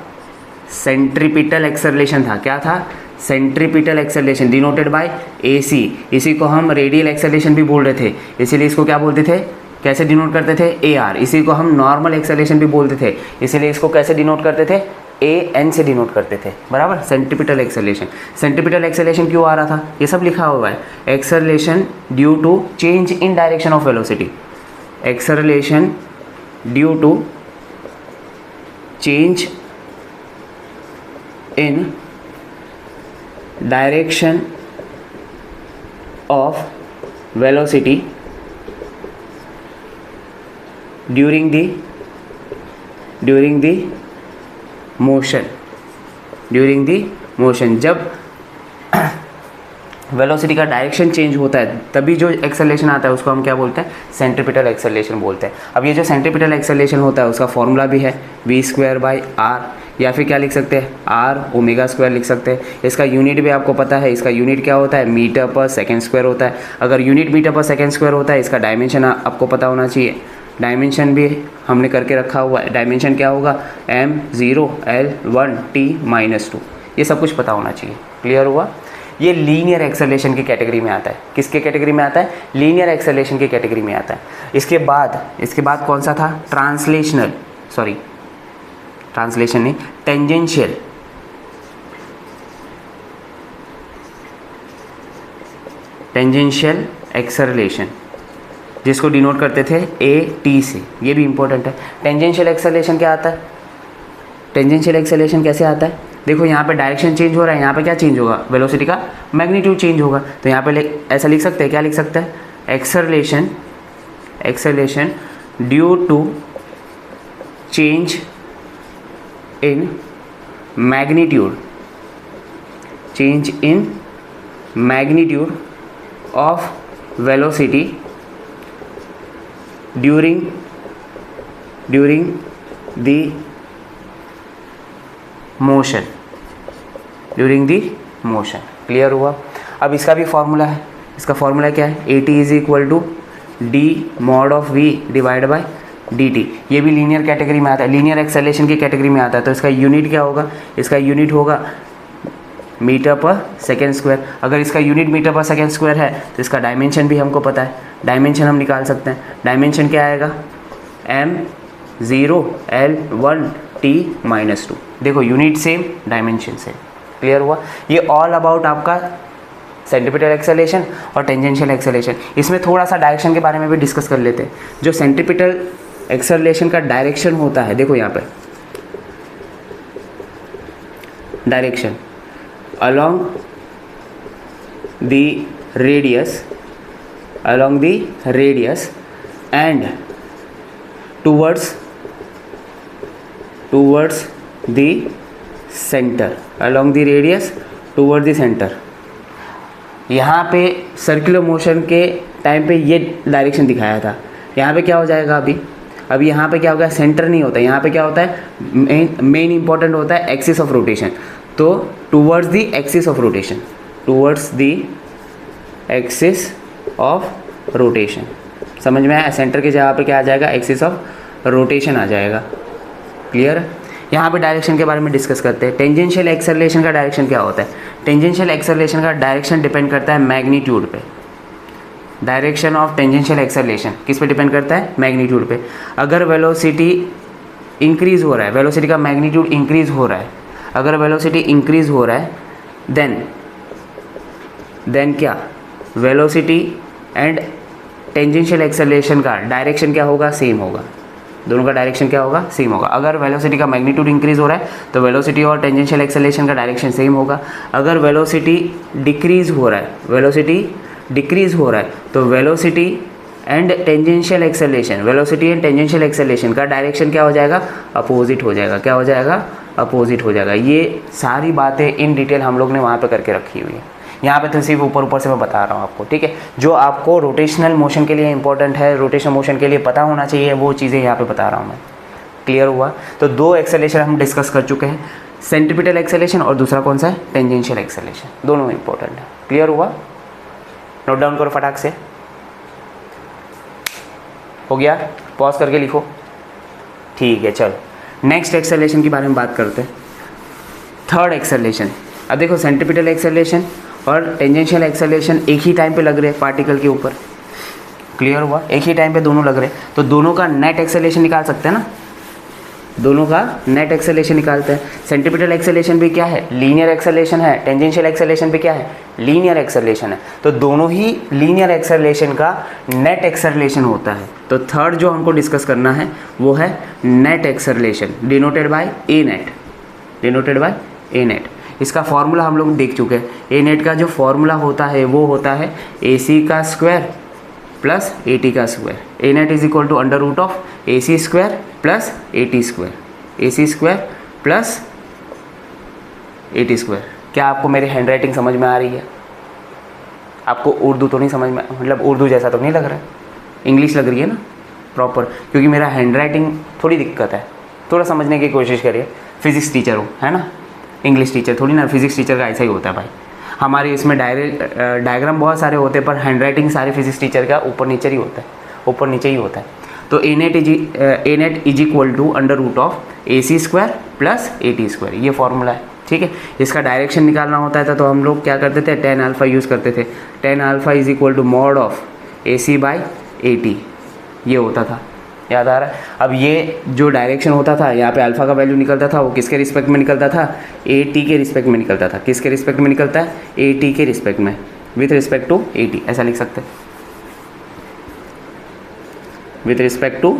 सेंट्रीपिटल एक्सेलरेशन था। क्या था, centripetal acceleration, denoted by AC। इसी को हम रेडियल एक्सेलरेशन भी बोल रहे थे, इसीलिए इसको क्या बोलते थे, कैसे डिनोट करते थे, AR। इसी को हम नॉर्मल एक्सेलरेशन भी बोलते थे, इसीलिए इसको कैसे डिनोट करते थे, AN से डिनोट करते थे, बराबर। सेंट्रीपिटल एक्सेलरेशन, सेंट्रीपिटल एक्सेलरेशन क्यों आ रहा था, ये सब लिखा हुआ है। Acceleration due to change in direction of velocity, acceleration due to change in direction of velocity during the motion। जब वेलोसिटी का डायरेक्शन चेंज होता है तभी जो एक्सेलरेशन आता है उसको हम क्या बोलते हैं, सेंट्रीपिटल एक्सेलरेशन बोलते हैं। अब ये जो सेंट्रीपिटल एक्सेलरेशन होता है उसका फॉर्मूला भी है v²/r, या फिर क्या लिख सकते हैं, r⍵² लिख सकते हैं। इसका यूनिट भी आपको पता है, इसका यूनिट क्या होता है, मीटर पर सेकेंड स्क्वायर होता है। अगर यूनिट मीटर पर सेकेंड स्क्वायर होता है, इसका डायमेंशन आपको पता होना चाहिए। डायमेंशन भी हमने करके रखा हुआ है, डायमेंशन क्या होगा, m0 l1 t-2। ये सब कुछ पता होना चाहिए। क्लियर हुआ? ये लीनियर एक्सेलरेशन की कैटेगरी में आता है। किसके कैटेगरी में आता है, लीनियर एक्सेलरेशन की कैटेगरी में आता है। इसके बाद कौन सा था, ट्रांसलेशन नहीं, टेंजेंशियल एक्सेलरेशन, जिसको डिनोट करते थे AT से। ये भी इंपॉर्टेंट है। टेंजेंशियल एक्सेलरेशन क्या आता है, टेंजेंशियल एक्सेलरेशन कैसे आता है, देखो यहाँ पे डायरेक्शन चेंज हो रहा है, यहाँ पे क्या चेंज होगा, वेलोसिटी का मैग्नीट्यूड चेंज होगा। तो यहाँ पे ऐसा लिख सकते हैं, क्या लिख सकते हैं, acceleration due to change in magnitude of velocity during the motion। Clear हुआ? अब इसका भी फॉर्मूला है। इसका फॉर्मूला क्या है, AT = d/dt। ये भी लीनियर कैटेगरी में आता है, लीनियर एक्सेलरेशन की कैटेगरी में आता है। तो इसका यूनिट क्या होगा, इसका यूनिट होगा मीटर पर सेकेंड स्क्वायर। अगर इसका यूनिट मीटर पर सेकेंड स्क्वायर है तो इसका डायमेंशन भी हमको पता है, डायमेंशन हम निकाल सकते हैं। डायमेंशन क्या आएगा, m0 l1 t-2। देखो unit same, dimension same. Clear हुआ? ये ऑल अबाउट आपका सेंट्रीपिटल एक्सेलरेशन और टेंजेंशियल एक्सेलरेशन। इसमें थोड़ा सा डायरेक्शन के बारे में भी डिस्कस कर लेते हैं। जो सेंट्रीपिटल एक्सेलरेशन का डायरेक्शन होता है, देखो यहाँ पे direction along the radius and towards the center, along the radius towards the center। यहाँ पे सर्कुलर मोशन के टाइम पे ये डायरेक्शन दिखाया था। यहाँ पे क्या हो जाएगा, अभी यहाँ पे क्या होगा, सेंटर नहीं होता, यहाँ पे क्या होता है, मेन इंपॉर्टेंट होता है एक्सिस ऑफ रोटेशन। तो towards the axis of rotation, towards the axis of rotation. समझ में आया? सेंटर की जगह पे क्या आ जाएगा? एक्सिस ऑफ रोटेशन आ जाएगा। क्लियर? यहाँ पे डायरेक्शन के बारे में डिस्कस करते हैं। टेंजेंशियल एक्सेलरेशन का डायरेक्शन क्या होता है? टेंजेंशियल एक्सेलरेशन का डायरेक्शन डिपेंड करता है मैग्नीट्यूड पे। डायरेक्शन ऑफ टेंजेंशियल एक्सेलरेशन किस पे डिपेंड करता है? मैग्नीट्यूड पे। अगर वेलोसिटी इंक्रीज हो रहा है, वेलोसिटी का मैग्नीट्यूड इंक्रीज हो रहा है, अगर वेलोसिटी इंक्रीज हो रहा है देन क्या? वेलोसिटी एंड टेंजेंशियल एक्सेलरेशन का डायरेक्शन क्या होगा? सेम होगा। दोनों का डायरेक्शन क्या होगा? सेम होगा। अगर वेलोसिटी का मैग्नीट्यूड इंक्रीज हो रहा है तो वेलोसिटी और टेंजेंशियल एक्सेलरेशन का डायरेक्शन सेम होगा। अगर वेलोसिटी डिक्रीज हो रहा है, वेलोसिटी डिक्रीज हो रहा है तो velocity and tangential acceleration, velocity and tangential acceleration का डायरेक्शन क्या हो जाएगा? अपोजिट हो जाएगा। क्या हो जाएगा? अपोजिट हो जाएगा। ये सारी बातें इन डिटेल हम लोग ने वहाँ पे करके रखी हुई है। यहाँ पे तो सिर्फ ऊपर ऊपर से मैं बता रहा हूँ आपको, ठीक है। जो आपको रोटेशनल मोशन के लिए इंपॉर्टेंट है, रोटेशनल मोशन के लिए पता होना चाहिए, वो चीज़ें यहाँ पे बता रहा हूँ मैं। क्लियर हुआ? तो दो एक्सेलरेशन हम डिस्कस कर चुके हैं, सेंट्रीपिटल एक्सेलरेशन और दूसरा कौन सा है? Tangential acceleration. दोनों इंपॉर्टेंट है। क्लियर हुआ? नोट डाउन करो फटाक से। हो गया? पॉज करके लिखो। ठीक है, चलो नेक्स्ट एक्सेलरेशन के बारे में बात करते हैं। Third acceleration. अब देखो, सेंट्रीपिटल एक्सेलरेशन और टेंजेंशियल एक्सेलरेशन एक ही टाइम पे लग रहे हैं पार्टिकल के ऊपर। क्लियर हुआ? एक ही टाइम पे दोनों लग रहे हैं, तो दोनों का नेट एक्सेलरेशन निकाल सकते हैं ना। दोनों का नेट एक्सेलरेशन निकालते हैं। सेंट्रीपिटल एक्सेलरेशन भी क्या है? लीनियर एक्सेलरेशन है। टेंजेंशियल एक्सेलरेशन भी क्या है? लीनियर एक्सेलरेशन है। तो दोनों ही लीनियर एक्सेलरेशन का नेट एक्सेलरेशन होता है। तो थर्ड जो हमको डिस्कस करना है वो है net acceleration, denoted by A net. Denoted by A net. इसका फॉर्मूला हम लोग देख चुके हैं। ए नेट का जो फॉर्मूला होता है वो होता है ए सी का स्क्वायर प्लस ए टी का square. A net is equal to under root of A C square plus A T square. A C square plus A T square. क्या आपको मेरी हैंड राइटिंग समझ में आ रही है? आपको उर्दू तो नहीं समझ में, मतलब उर्दू जैसा तो नहीं लग रहा है? इंग्लिश लग रही है ना प्रॉपर? क्योंकि मेरा हैंड राइटिंग थोड़ी दिक्कत है, थोड़ा समझने की कोशिश करिए। फिजिक्स टीचर हूँ, है ना, इंग्लिश टीचर थोड़ी ना। फिजिक्स टीचर का ऐसा ही होता है भाई। हमारे इसमें डायग्राम बहुत सारे होते हैं, पर हैंड राइटिंग सारे फिजिक्स टीचर का ऊपर नीचे ही होता है, ऊपर नीचे ही होता है। तो A net is equal to under root of A C square plus A T square, ये फॉर्मूला है, ठीक है। इसका डायरेक्शन निकालना होता था तो हम लोग क्या करते थे? टेन अल्फा यूज़ करते थे। Tan alpha is equal to mod of A C by A T, ये होता था। याद आ रहा है? अब ये जो डायरेक्शन होता था, यहाँ पे अल्फ़ा का वैल्यू निकलता था, वो किसके रिस्पेक्ट में निकलता था? ए टी के रिस्पेक्ट में निकलता था। किसके रिस्पेक्ट में निकलता है? ए टी के रिस्पेक्ट में, with respect to A T, ऐसा लिख सकते हैं, with respect to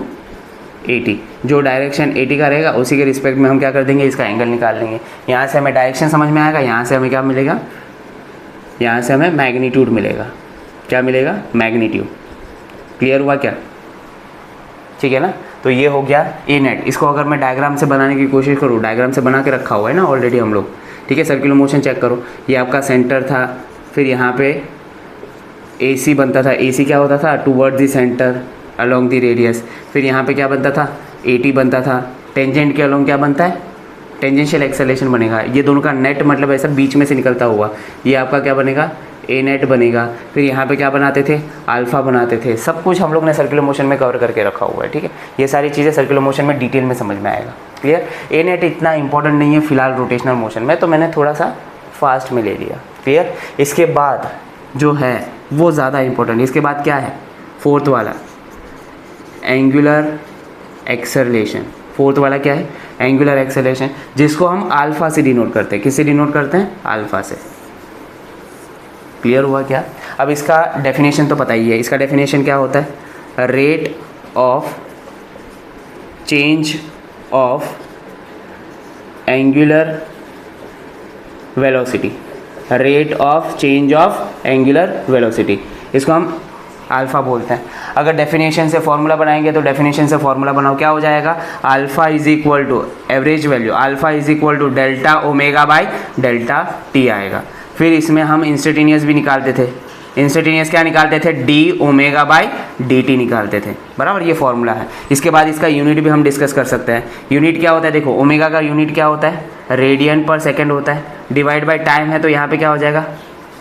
A T. जो डायरेक्शन ए टी का रहेगा उसी के रिस्पेक्ट में हम क्या कर देंगे? इसका एंगल निकाल लेंगे। यहाँ से हमें डायरेक्शन समझ में आएगा, यहाँ से हमें क्या मिलेगा? यहाँ से हमें मैग्नीट्यूड मिलेगा। क्या मिलेगा? मैग्नीट्यूड। क्लियर हुआ क्या? ठीक है ना। तो ये हो गया ए नेट। इसको अगर मैं डायग्राम से बनाने की कोशिश करूँ, डायग्राम से बना के रखा हुआ है ना ऑलरेडी हम लोग, ठीक है। सर्कुलर मोशन चेक करो, ये आपका सेंटर था, फिर यहाँ पे ए सी बनता था। ए सी क्या होता था? Toward the centre along the radius. फिर यहाँ पे क्या बनता था? ए टी बनता था। टेंजेंट के अलोंग क्या बनता है? टेंजेंशियल एक्सेलरेशन बनेगा। ये दोनों का नेट मतलब ऐसा बीच में से निकलता हुआ, ये आपका क्या बनेगा? ए नेट बनेगा। फिर यहाँ पे क्या बनाते थे? अल्फ़ा बनाते थे। सब कुछ हम लोग ने सर्कुलर मोशन में कवर करके रखा हुआ है, ठीक है। ये सारी चीज़ें सर्कुलर मोशन में डिटेल में समझ में आएगा। क्लियर? ए नेट इतना इंपॉर्टेंट नहीं है फिलहाल रोटेशनल मोशन में, तो मैंने थोड़ा सा फास्ट में ले लिया। क्लियर? इसके बाद जो है वो ज़्यादा इंपॉर्टेंट। इसके बाद क्या है? फोर्थ वाला एंगुलर एक्सेलरेशन। फोर्थ वाला क्या है? एंगुलर एक्सेलरेशन, जिसको हम अल्फ़ा से डिनोट करते हैं। किससे डिनोट करते हैं? अल्फ़ा से। क्लियर हुआ क्या? अब इसका डेफिनेशन तो पता ही है। इसका डेफिनेशन क्या होता है? Rate of change of angular velocity. Rate of change of angular velocity, इसको हम अल्फ़ा बोलते हैं। अगर डेफिनेशन से फॉर्मूला बनाएंगे तो डेफिनेशन से फॉर्मूला बनाओ, क्या हो जाएगा? Alpha is equal to average value, alpha is equal to delta omega by delta T आएगा। फिर इसमें हम इंस्टेंटेनियस भी निकालते थे। इंस्टेंटेनियस क्या निकालते थे? D omega by D T निकालते थे, बराबर। ये फॉर्मूला है। इसके बाद इसका यूनिट भी हम डिस्कस कर सकते हैं। यूनिट क्या होता है? देखो, ओमेगा का यूनिट क्या होता है? रेडियन पर सेकेंड होता है। डिवाइड बाई टाइम है तो यहाँ पे क्या हो जाएगा?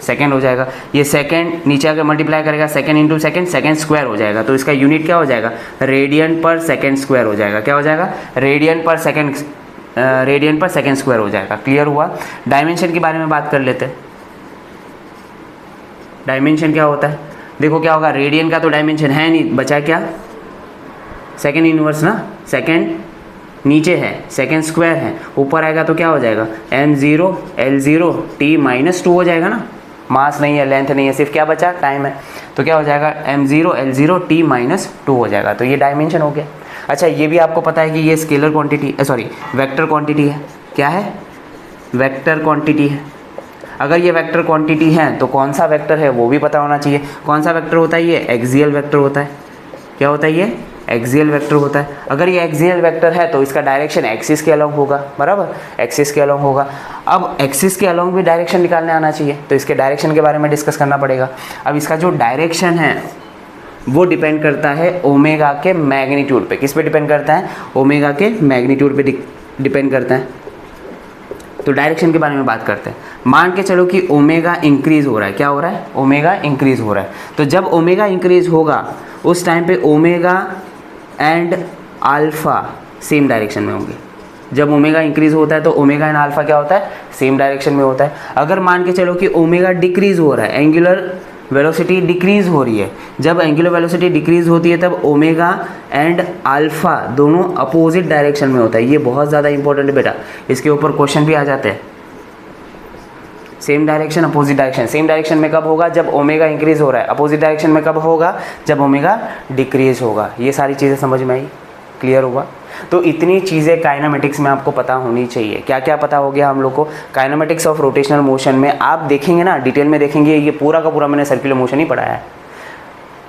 सेकेंड हो जाएगा। ये सेकेंड नीचे आकर मल्टीप्लाई करेगा, second into second, second square हो जाएगा। तो इसका यूनिट क्या हो जाएगा, रेडियन पर सेकेंड स्क्वायर हो जाएगा। क्या हो जाएगा, रेडियन पर सेकेंड स्क्वायर हो जाएगा। क्लियर हुआ। डायमेंशन के बारे में बात कर लेते हैं। डायमेंशन क्या होता है, देखो क्या होगा, रेडियन का तो डायमेंशन है नहीं, बचा क्या, सेकेंड इनवर्स ना, सेकेंड नीचे है, सेकेंड स्क्वायर है, ऊपर आएगा तो क्या हो जाएगा, m0 L0 t -2 हो जाएगा ना। मास नहीं है, लेंथ नहीं है, सिर्फ क्या बचा, टाइम है। तो क्या हो जाएगा, m0 L0 t -2 हो जाएगा। तो ये डायमेंशन हो गया। अच्छा, ये भी आपको पता है कि ये scalar quantity, sorry vector quantity है। क्या है, वेक्टर क्वांटिटी है। अगर ये वेक्टर क्वांटिटी है तो कौन सा वेक्टर है वो भी पता होना चाहिए। कौन सा वेक्टर होता है, ये एक्सियल वेक्टर होता है। क्या होता है, ये एक्सियल वेक्टर होता है। अगर ये एक्सियल वेक्टर है तो इसका डायरेक्शन एक्सिस के अलोंग होगा, बराबर, एक्सिस के अलोंग होगा। अब एक्सिस के अलोंग भी डायरेक्शन निकालने आना चाहिए, तो इसके डायरेक्शन के बारे में डिस्कस करना पड़ेगा। अब इसका जो डायरेक्शन है वो डिपेंड करता है ओमेगा के मैग्नीट्यूड पे। किस पे डिपेंड करता है, ओमेगा के मैग्नीट्यूड पे डिपेंड करता है। तो डायरेक्शन के बारे में बात करते हैं। मान के चलो कि ओमेगा इंक्रीज हो रहा है। क्या हो रहा है, ओमेगा इंक्रीज हो रहा है। तो जब ओमेगा इंक्रीज होगा उस टाइम पे omega and alpha same direction में होंगे। जब ओमेगा इंक्रीज होता है तो ओमेगा एंड अल्फा क्या होता है, सेम डायरेक्शन में होता है। अगर मान के चलो कि ओमेगा डिक्रीज हो रहा है, एंगुलर वेलोसिटी डिक्रीज हो रही है, जब एंगुलर वेलोसिटी डिक्रीज होती है तब ओमेगा एंड अल्फा दोनों अपोजिट डायरेक्शन में होता है। ये बहुत ज़्यादा इंपॉर्टेंट है बेटा, इसके ऊपर क्वेश्चन भी आ जाते हैं। Same direction, opposite direction. Same direction में कब होगा, जब ओमेगा इंक्रीज हो रहा है। अपोजिट डायरेक्शन में कब होगा, जब ओमेगा डिक्रीज होगा। ये सारी चीज़ें समझ में आई, क्लियर हुआ। तो इतनी चीज़ें काइनेमेटिक्स में आपको पता होनी चाहिए। क्या क्या पता हो गया हम लोग को, काइनेमेटिक्स ऑफ रोटेशनल मोशन में आप देखेंगे ना, डिटेल में देखेंगे, ये पूरा का पूरा मैंने सर्कुलर मोशन ही पढ़ाया है।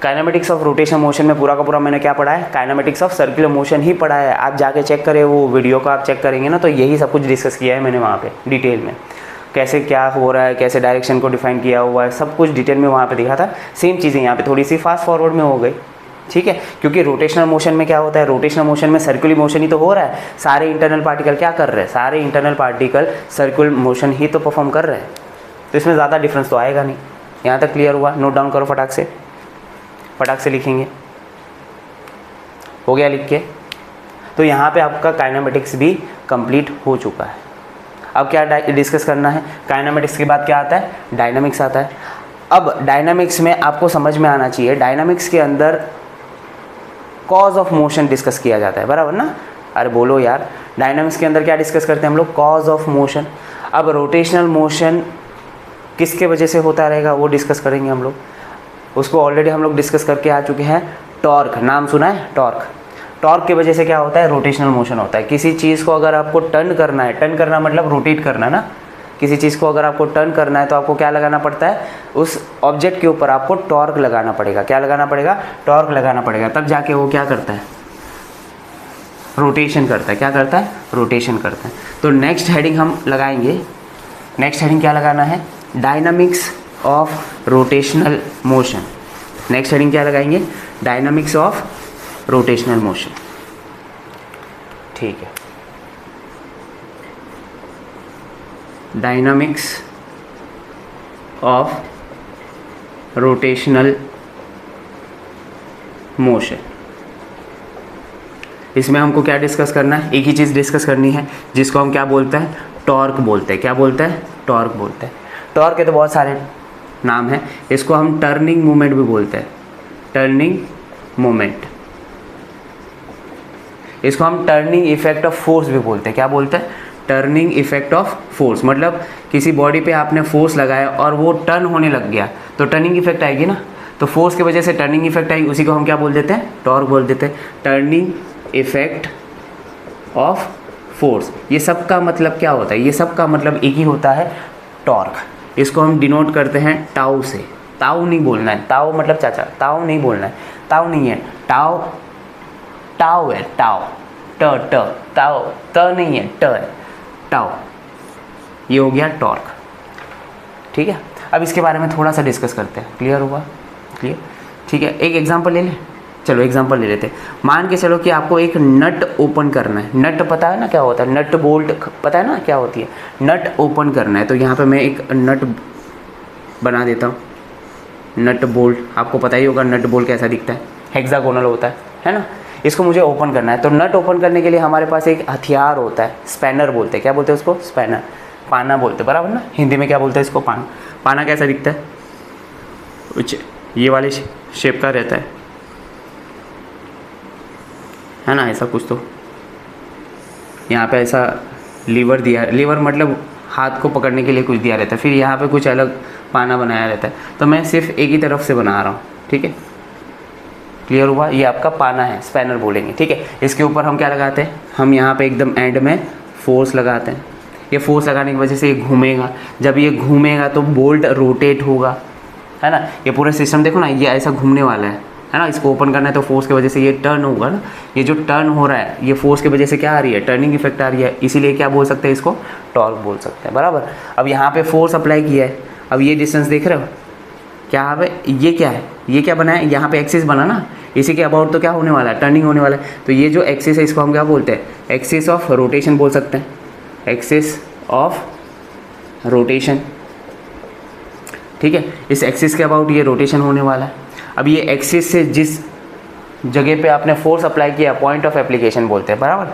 काइनेमेटिक्स ऑफ रोटेशनल मोशन में पूरा का पूरा मैंने क्या पढ़ा है, काइनेमेटिक्स ऑफ सर्कुलर मोशन ही पढ़ा है। आप जाके चेक करें, वो वीडियो को आप चेक करेंगे ना, तो यही सब कुछ डिस्कस किया है मैंने वहाँ पे डिटेल में। कैसे क्या हो रहा है, कैसे डायरेक्शन को डिफाइन किया हुआ है, सब कुछ डिटेल में वहाँ पे दिखा था। सेम चीज़ें यहाँ पे थोड़ी सी फास्ट फॉरवर्ड में हो गई, ठीक है। क्योंकि रोटेशनल मोशन में क्या होता है, रोटेशनल मोशन में सर्कुलर मोशन ही तो हो रहा है। सारे इंटरनल पार्टिकल क्या कर रहे हैं, सारे इंटरनल पार्टिकल सर्कुलर मोशन ही तो परफॉर्म कर रहे हैं। तो इसमें ज़्यादा डिफरेंस तो आएगा नहीं। यहाँ तक क्लियर हुआ, नोट डाउन करो फटाक से लिखेंगे। हो गया लिख के। तो यहाँ पे आपका काइनेमेटिक्स भी कंप्लीट हो चुका है। अब क्या डिस्कस करना है, काइनेमेटिक्स के बाद क्या आता है, डायनामिक्स आता है। अब डायनामिक्स में आपको समझ में आना चाहिए, डायनामिक्स के अंदर कॉज ऑफ मोशन डिस्कस किया जाता है, बराबर ना। अरे बोलो यार, डायनामिक्स के अंदर क्या डिस्कस करते हैं हम लोग, कॉज ऑफ मोशन। अब रोटेशनल मोशन किसके वजह से होता रहेगा वो डिस्कस करेंगे हम लोग। उसको ऑलरेडी हम लोग डिस्कस करके आ चुके हैं। टॉर्क, नाम सुना है, टॉर्क। टॉर्क की वजह से क्या होता है, रोटेशनल मोशन होता है। किसी चीज़ को अगर आपको टर्न करना है, टर्न करना मतलब रोटेट करना ना, किसी चीज़ को अगर आपको टर्न करना है तो आपको क्या लगाना पड़ता है, उस ऑब्जेक्ट के ऊपर आपको टॉर्क लगाना पड़ेगा। क्या लगाना पड़ेगा, टॉर्क लगाना पड़ेगा, तब जाके वो क्या करता है, रोटेशन करता है। क्या करता है, रोटेशन करता है। तो नेक्स्ट हेडिंग हम लगाएंगे, नेक्स्ट हेडिंग क्या लगाना है, dynamics of rotational motion. Next heading क्या लगाएंगे, डायनामिक्स ऑफ रोटेशनल मोशन, ठीक है। डायनामिक्स ऑफ रोटेशनल मोशन, इसमें हमको क्या डिस्कस करना है, एक ही चीज़ डिस्कस करनी है जिसको हम क्या बोलते हैं, टॉर्क बोलते हैं। क्या बोलते हैं, टॉर्क बोलते हैं। टॉर्क के तो बहुत सारे नाम हैं, इसको हम टर्निंग मोमेंट भी बोलते हैं, टर्निंग मोमेंट। इसको हम टर्निंग इफेक्ट ऑफ फोर्स भी बोलते हैं। क्या बोलते हैं, टर्निंग इफेक्ट ऑफ फोर्स। मतलब किसी बॉडी पे आपने फोर्स लगाया और वो टर्न होने लग गया तो टर्निंग इफेक्ट आएगी ना, तो फोर्स की वजह से टर्निंग इफेक्ट आई, उसी को हम क्या बोल देते हैं, टॉर्क बोल देते हैं, टर्निंग इफेक्ट ऑफ फोर्स। ये सब का मतलब क्या होता है, ये सब का मतलब एक ही होता है, टॉर्क। इसको हम डिनोट करते हैं टाउ से। ताऊ नहीं बोलना है, ताऊ मतलब चाचा, ताऊ नहीं बोलना है, ताऊ नहीं है, टाउ, टाउ है, टाउ, ट ट, ताऊ त नहीं है, ट है, टाउ। ये हो गया टॉर्क, ठीक है। अब इसके बारे में थोड़ा सा डिस्कस करते हैं, क्लियर हुआ, क्लियर, ठीक है। एक एग्जांपल ले लें, चलो एग्जांपल ले लेते हैं। मान के चलो कि आपको एक नट ओपन करना है। नट पता है ना क्या होता है, नट बोल्ट पता है ना क्या होती है, नट ओपन करना है। तो यहाँ पे मैं एक नट बना देता हूँ। नट बोल्ट, आपको पता ही होगा नट बोल्ट कैसा दिखता है, हेक्सागोनल होता है ना। इसको मुझे ओपन करना है, तो नट ओपन करने के लिए हमारे पास एक हथियार होता है, स्पैनर बोलते हैं। क्या बोलते हैं उसको? स्पैनर, पाना बोलते हैं, बराबर ना। हिंदी में क्या बोलते हैं इसको? पाना। पाना कैसा दिखता है? कुछ ये वाले शेप का रहता है ना, ऐसा कुछ। तो यहाँ पे ऐसा लीवर दिया, लीवर मतलब हाथ को पकड़ने के लिए कुछ दिया रहता है, फिर यहाँ पे कुछ अलग पाना बनाया रहता है। तो मैं सिर्फ एक ही तरफ से बना रहा हूँ, ठीक है, क्लियर हुआ? ये आपका पाना है, स्पैनर बोलेंगे, ठीक है। इसके ऊपर हम क्या लगाते हैं? हम यहाँ पे एकदम एंड में फोर्स लगाते हैं। ये फोर्स लगाने की वजह से ये घूमेगा, जब ये घूमेगा तो बोल्ट रोटेट होगा, है ना। ये पूरा सिस्टम देखो ना, ये ऐसा घूमने वाला है ना। इसको ओपन करना है तो फोर्स की वजह से ये टर्न होगा ना। ये जो टर्न हो रहा है ये फोर्स की वजह से क्या आ रही है? टर्निंग इफेक्ट आ रही है, इसीलिए क्या बोल सकते हैं इसको? टॉर्क बोल सकते हैं, बराबर। अब यहाँ पे फोर्स अप्लाई किया है, अब ये डिस्टेंस देख रहे हो क्या? यहाँ पे ये क्या है? ये क्या बना है? यहाँ पे एक्सिस बना ना, इसी के अबाउट तो क्या होने वाला है? टर्निंग होने वाला है। तो ये जो एक्सिस है इसको हम क्या बोलते हैं? एक्सिस ऑफ रोटेशन बोल सकते हैं, एक्सिस ऑफ रोटेशन, ठीक है। इस एक्सिस के अबाउट ये रोटेशन होने वाला है। अब ये एक्सिस से जिस जगह पे आपने फोर्स अप्लाई किया, पॉइंट ऑफ एप्लीकेशन बोलते हैं, बराबर।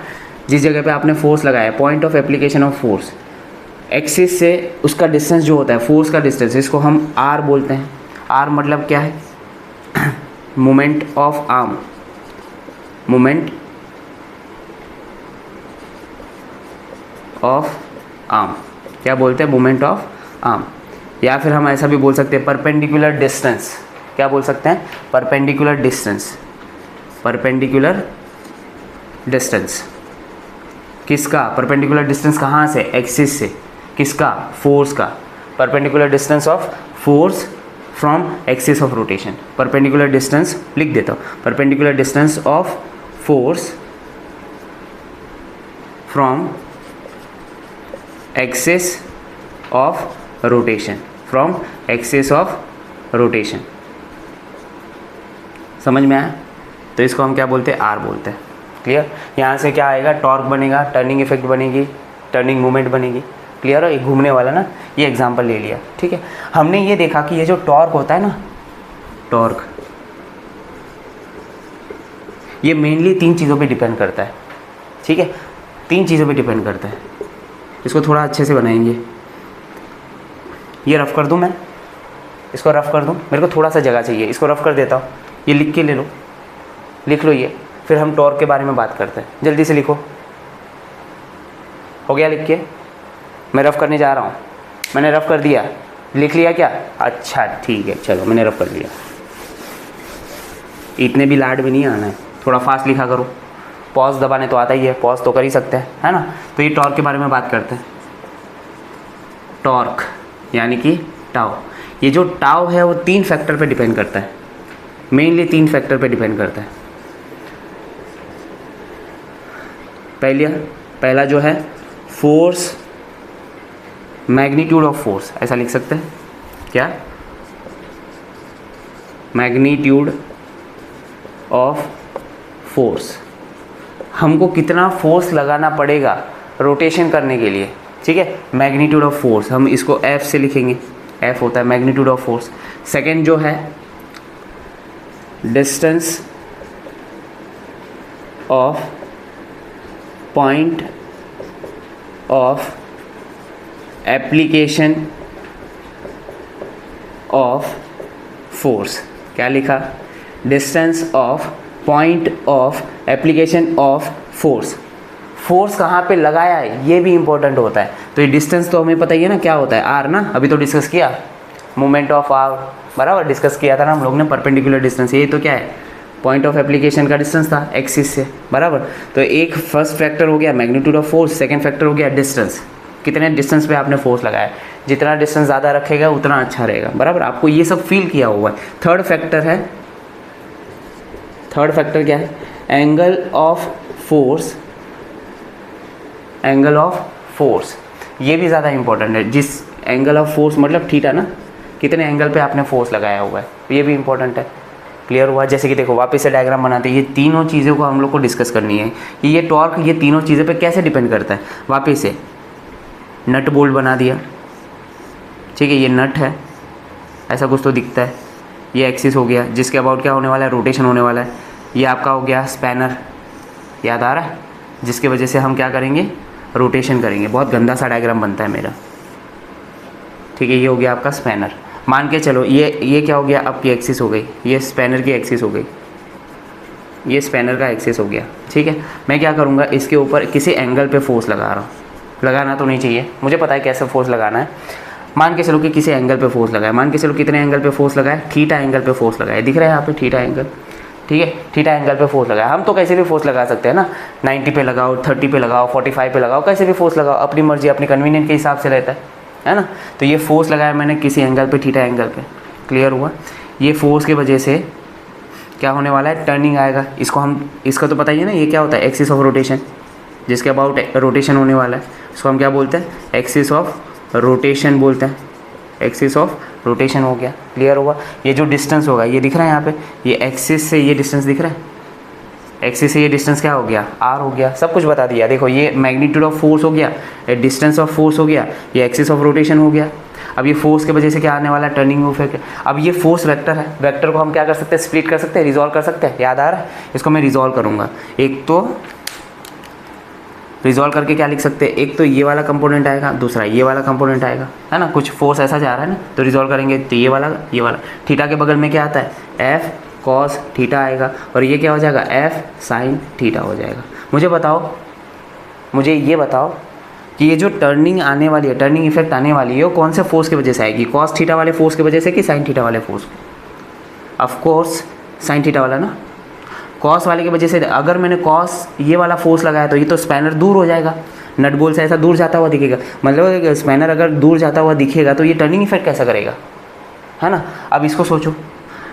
जिस जगह पे आपने फोर्स लगाया, point of application of force, axis से उसका डिस्टेंस जो होता है, फोर्स का डिस्टेंस, इसको हम आर बोलते हैं। आर मतलब क्या है? Moment of arm, moment of arm, क्या बोलते हैं? Moment of arm. या फिर हम ऐसा भी बोल सकते हैं परपेंडिकुलर डिस्टेंस। क्या बोल सकते हैं? Perpendicular distance. परपेंडिकुलर डिस्टेंस किसका? परपेंडिकुलर डिस्टेंस कहाँ से? एक्सिस से। किसका? फोर्स का। Perpendicular distance of force from axis of rotation. Perpendicular distance लिख देता हूँ, perpendicular distance of force from axis of rotation, from axis of rotation. समझ में आया? तो इसको हम क्या बोलते हैं? आर बोलते हैं, क्लियर। यहाँ से क्या आएगा? टॉर्क बनेगा, टर्निंग इफेक्ट बनेगी, टर्निंग मूवमेंट बनेगी, क्लियर है? ये घूमने वाला ना, ये एग्जांपल ले लिया, ठीक है। हमने ये देखा कि ये जो टॉर्क होता है ना, टॉर्क, ये मेनली 3 चीज़ों पे डिपेंड करता है, ठीक है। 3 चीज़ों पे डिपेंड करता है। इसको थोड़ा अच्छे से बनाएंगे। ये रफ़ कर दूँ मैं? इसको रफ़ कर दूँ? मेरे को थोड़ा सा जगह चाहिए, इसको रफ़ कर देता हूँ। ये लिख के ले लो, लिख लो ये, फिर हम टॉर्क के बारे में बात करते हैं। जल्दी से लिखो। हो गया लिख के? मैं रफ़ करने जा रहा हूँ। मैंने रफ़ कर दिया, लिख लिया क्या? अच्छा ठीक है, चलो मैंने रफ़ कर लिया। इतने भी लाड भी नहीं आना है, थोड़ा फास्ट लिखा करो। पॉज दबाने तो आता ही है, पॉज तो कर ही सकते हैं, है ना। तो ये टॉर्क के बारे में बात करते हैं। टॉर्क यानी कि टाउ। ये जो टाउ है वो 3 फैक्टर पे डिपेंड करता है, मेनली 3 फैक्टर पे डिपेंड करता है। पहला जो है फोर्स, मैग्नीट्यूड ऑफ फोर्स, ऐसा लिख सकते हैं क्या? मैग्नीट्यूड ऑफ फोर्स, हमको कितना फोर्स लगाना पड़ेगा रोटेशन करने के लिए, ठीक है। मैग्नीट्यूड ऑफ फोर्स हम इसको F से लिखेंगे, F होता है मैग्नीट्यूड ऑफ फोर्स। सेकेंड जो है distance of point of application of force, क्या लिखा? Distance of point of application of force. Force कहाँ पे लगाया है ये भी इंपॉर्टेंट होता है। तो ये डिस्टेंस तो हमें पता ही है ना क्या होता है? आर ना, अभी तो डिस्कस किया, मोमेंट ऑफ आर, बराबर डिस्कस किया था ना हम लोग ने। परपेंडिकुलर डिस्टेंस, ये तो क्या है? पॉइंट ऑफ एप्लीकेशन का डिस्टेंस था एक्सिस से, बराबर। तो एक फर्स्ट फैक्टर हो गया magnitude of force, second factor हो गया डिस्टेंस, कितने डिस्टेंस पे आपने फोर्स लगाया। जितना डिस्टेंस ज़्यादा रखेगा उतना अच्छा रहेगा, बराबर। आपको ये सब फील किया हुआ है। थर्ड फैक्टर है, थर्ड फैक्टर क्या है? Angle of force, angle of force, ये भी ज़्यादा इंपॉर्टेंट है। जिस एंगल ऑफ फोर्स मतलब थीटा ना, कितने एंगल पे आपने फोर्स लगाया हुआ है, ये भी इंपॉर्टेंट है। क्लियर हुआ? जैसे कि देखो वापस से डायग्राम बनाते हैं, ये तीनों चीज़ों को हम लोग को डिस्कस करनी है कि ये टॉर्क ये तीनों चीज़ों पे कैसे डिपेंड करता है। वापस से नट बोल्ट बना दिया, ठीक है, ये नट है, ऐसा कुछ तो दिखता है। ये एक्सिस हो गया, जिसके अबाउट क्या होने वाला है, रोटेशन होने वाला है। ये आपका हो गया स्पैनर, याद आ रहा है, जिसके वजह से हम क्या करेंगे, रोटेशन करेंगे। बहुत गंदा सा डायग्राम बनता है मेरा, ठीक है। ये हो गया आपका स्पैनर। मान के चलो ये क्या हो गया, आपकी एक्सिस हो गई, ये स्पैनर की एक्सिस हो गई, ये स्पैनर का एक्सिस हो गया, ठीक है। मैं क्या करूँगा, इसके ऊपर किसी एंगल पे फोर्स लगा रहा हूँ। लगाना तो नहीं चाहिए, मुझे पता है कैसे फोर्स लगाना है। मान के चलो कि किसी एंगल पे फोर्स लगाए, मान के चलो कितने एंगल पे फोर्स लगाए, थीटा एंगल पे फोर्स लगाए, दिख रहा है यहाँ पे थीटा एंगल, ठीक है। थीटा एंगल पे फोर्स लगाया, हम तो कैसे भी फोर्स लगा सकते हैं ना, 90 पे लगाओ, 30 पे लगाओ, 45 पे लगाओ, कैसे भी फोर्स लगाओ, अपनी मर्जी, अपनी कन्वीनियंट के हिसाब से रहता है ना। तो ये फोर्स लगाया मैंने किसी एंगल पे, थीटा एंगल पे, क्लियर हुआ। ये फोर्स की वजह से क्या होने वाला है, टर्निंग आएगा। इसका तो पता ही है ना, ये क्या होता है, एक्सिस ऑफ रोटेशन, जिसके अबाउट रोटेशन होने वाला है, इसको हम क्या बोलते हैं, एक्सिस ऑफ रोटेशन बोलते हैं। एक्सिस ऑफ रोटेशन हो गया, क्लियर होगा। ये जो डिस्टेंस होगा, ये दिख रहा है यहाँ पे, ये एक्सिस से ये डिस्टेंस दिख रहा है, एक्सिस से ये डिस्टेंस क्या हो गया, आर हो गया। सब कुछ बता दिया। देखो ये मैग्नीट्यूड ऑफ फोर्स हो गया, ये डिस्टेंस ऑफ फोर्स हो गया, ये एक्सिस ऑफ रोटेशन हो गया। अब ये फोर्स की वजह से क्या आने वाला है, टर्निंग इफेक्ट। अब ये फोर्स वेक्टर है, वेक्टर को हम क्या कर सकते हैं, स्प्लिट कर सकते हैं, रिजॉल्व कर सकते हैं, याद आ रहा है। इसको मैं रिजॉल्व करूँगा। एक तो रिजॉल्व करके क्या लिख सकते हैं, एक तो ये वाला कंपोनेंट आएगा, दूसरा ये वाला कंपोनेंट आएगा, है ना। कुछ फोर्स ऐसा जा रहा है ना, तो रिजॉल्व करेंगे तो ये वाला थीटा के बगल में क्या आता है, एफ कॉस थीटा आएगा, और ये क्या हो जाएगा, एफ साइन थीटा हो जाएगा। मुझे ये बताओ कि ये जो टर्निंग आने वाली है, टर्निंग इफेक्ट आने वाली है, वो कौन से फोर्स की वजह से आएगी, कॉस थीटा वाले फोर्स की वजह से कि साइन थीटा वाले force? Of course sine theta वाला ना, कॉस वाले की वजह से। अगर मैंने कॉस ये वाला फोर्स लगाया तो ये तो स्पैनर दूर हो जाएगा, नट बोल्ट से ऐसा दूर जाता हुआ दिखेगा। मतलब स्पैनर अगर दूर जाता हुआ दिखेगा तो ये टर्निंग इफेक्ट कैसा करेगा, है ना। अब इसको सोचो,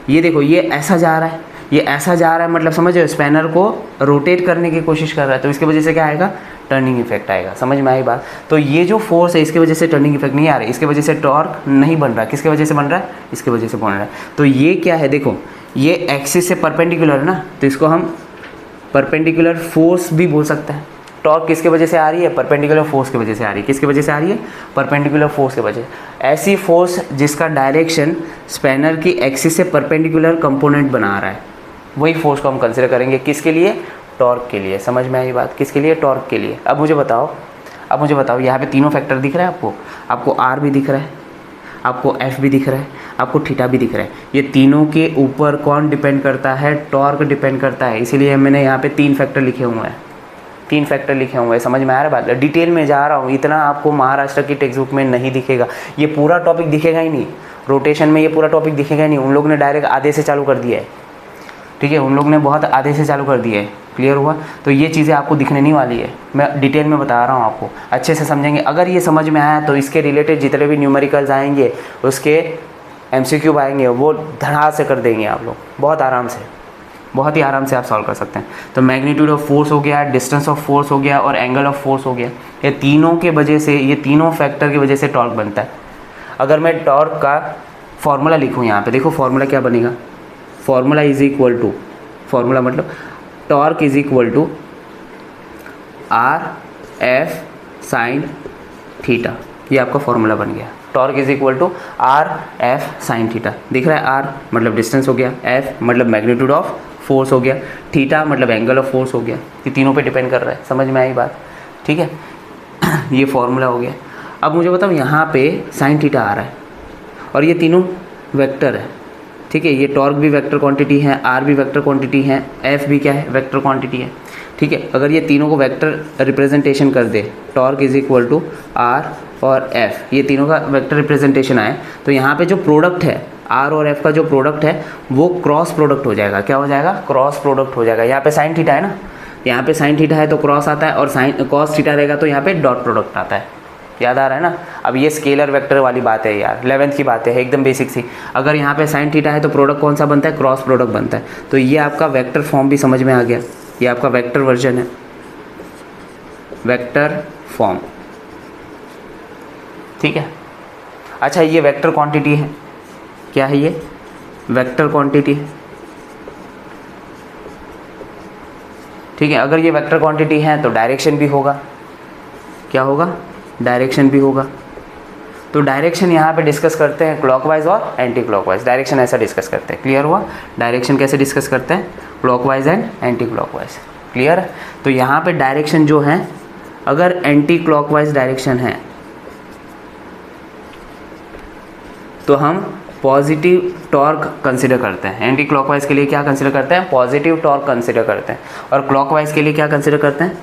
ये देखो ये ऐसा जा रहा है, ये ऐसा जा रहा है, मतलब समझो स्पैनर को रोटेट करने की कोशिश कर रहा है, तो इसकी वजह से क्या आएगा, टर्निंग इफेक्ट आएगा। समझ में आई बात। तो ये जो फोर्स है इसकी वजह से टर्निंग इफेक्ट नहीं आ रही, इसकी वजह से टॉर्क नहीं बन रहा। किसकी वजह से बन रहा है, इसकी वजह से बन रहा है। तो ये क्या है, देखो ये एक्सिस से परपेंडिकुलर है ना, तो इसको हम परपेंडिकुलर फोर्स भी बोल सकते हैं। टॉर्क किसके वजह से आ रही है, परपेंडिकुलर फोर्स की वजह से आ रही है। किसकी वजह से आ रही है, परपेंडिकुलर फोर्स की वजह। ऐसी फोर्स जिसका डायरेक्शन स्पैनर की एक्सिस से परपेंडिकुलर कंपोनेंट बना रहा है, वही फोर्स को हम कंसिडर करेंगे। किसके लिए, टॉर्क के लिए। समझ में आई बात, किसके लिए, टॉर्क के लिए। अब मुझे बताओ यहाँ पे तीनों फैक्टर दिख रहा है आपको आर भी दिख रहा है, आपको एफ भी दिख रहा है, आपको थीटा भी दिख रहा है। ये तीनों के ऊपर कौन डिपेंड करता है, टॉर्क डिपेंड करता है। इसीलिए मैंने यहाँ पे 3 फैक्टर लिखे हुए हैं, 3 फैक्टर लिखे हुए हैं। समझ में आ रहा है बात। डिटेल में जा रहा हूँ, इतना आपको महाराष्ट्र की टेक्स्ट बुक में नहीं दिखेगा, ये पूरा टॉपिक दिखेगा ही नहीं। रोटेशन में ये पूरा टॉपिक दिखेगा ही नहीं। उन लोग ने डायरेक्ट आधे से चालू कर दिया है, ठीक है, उन लोग ने बहुत आधे से चालू कर दिया है। क्लियर हुआ। तो ये चीज़ें आपको दिखने नहीं वाली है, मैं डिटेल में बता रहा हूँ आपको, अच्छे से समझेंगे। अगर ये समझ में आया तो इसके रिलेटेड जितने भी न्यूमेरिकल्स आएंगे, उसके MCQ आएंगे, वो धड़ा से कर देंगे आप लोग, बहुत आराम से, बहुत ही आराम से आप सॉल्व कर सकते हैं। तो मैग्नीट्यूड ऑफ फोर्स हो गया, डिस्टेंस ऑफ फोर्स हो गया, और एंगल ऑफ फोर्स हो गया। ये तीनों के वजह से, ये तीनों फैक्टर की वजह से टॉर्क बनता है। अगर मैं टॉर्क का फॉर्मूला लिखूँ यहाँ पे, देखो फॉर्मूला क्या बनेगा, formula is equal to, formula मतलब torque is equal to RF sine theta. ये आपका फॉर्मूला बन गया। Torque is equal to RF sine theta. दिख रहा है, R मतलब डिस्टेंस हो गया, F मतलब मैग्नीट्यूड ऑफ फोर्स हो गया, थीटा मतलब एंगल ऑफ फोर्स हो गया। ये तीनों पे डिपेंड कर रहा है। समझ में आई बात, ठीक है। ये फॉर्मूला हो गया। अब मुझे बताओ, यहाँ पे साइन थीटा आ रहा है और ये तीनों वेक्टर है, ठीक है। ये टॉर्क भी वेक्टर क्वांटिटी है, R भी वेक्टर क्वांटिटी है, F भी क्या है, वेक्टर क्वांटिटी है, ठीक है। अगर ये तीनों को वेक्टर रिप्रेजेंटेशन कर दे, torque is equal to R और F, ये तीनों का वेक्टर रिप्रेजेंटेशन आए, तो यहाँ पे जो प्रोडक्ट है R और F का जो प्रोडक्ट है वो क्रॉस प्रोडक्ट हो जाएगा। क्या हो जाएगा, क्रॉस प्रोडक्ट हो जाएगा। यहाँ पे साइन थीटा है ना, यहाँ पे साइन थीटा है तो क्रॉस आता है, और साइन कॉस थीटा रहेगा तो यहाँ पे डॉट प्रोडक्ट आता है। याद आ रहा है ना। अब ये स्केलर वेक्टर वाली बात है यार, 11th की बात है, एकदम बेसिक सी। अगर यहाँ पे साइन थीटा है तो प्रोडक्ट कौन सा बनता है, क्रॉस प्रोडक्ट बनता है। तो ये आपका वेक्टर फॉर्म भी समझ में आ गया, ये आपका वेक्टर वर्जन है, वेक्टर फॉर्म, ठीक है। अच्छा, ये वेक्टर क्वांटिटी है, क्या है ये, वेक्टर क्वांटिटी है, ठीक है। अगर ये वेक्टर क्वांटिटी है तो डायरेक्शन भी होगा, क्या होगा, डायरेक्शन भी होगा। तो डायरेक्शन यहाँ पे डिस्कस करते हैं क्लॉकवाइज और एंटी क्लॉकवाइज, डायरेक्शन ऐसा डिस्कस करते हैं। क्लियर हुआ? डायरेक्शन कैसे डिस्कस करते हैं? Clockwise and anti clockwise. Clear है? तो यहाँ पे डायरेक्शन जो है, अगर एंटी क्लॉकवाइज डायरेक्शन है तो हम पॉजिटिव टॉर्क कंसिडर करते हैं। एंटी क्लॉकवाइज के लिए क्या कंसिडर करते हैं? पॉजिटिव टॉर्क कंसिडर करते हैं। और क्लॉकवाइज के लिए क्या कंसिडर करते हैं?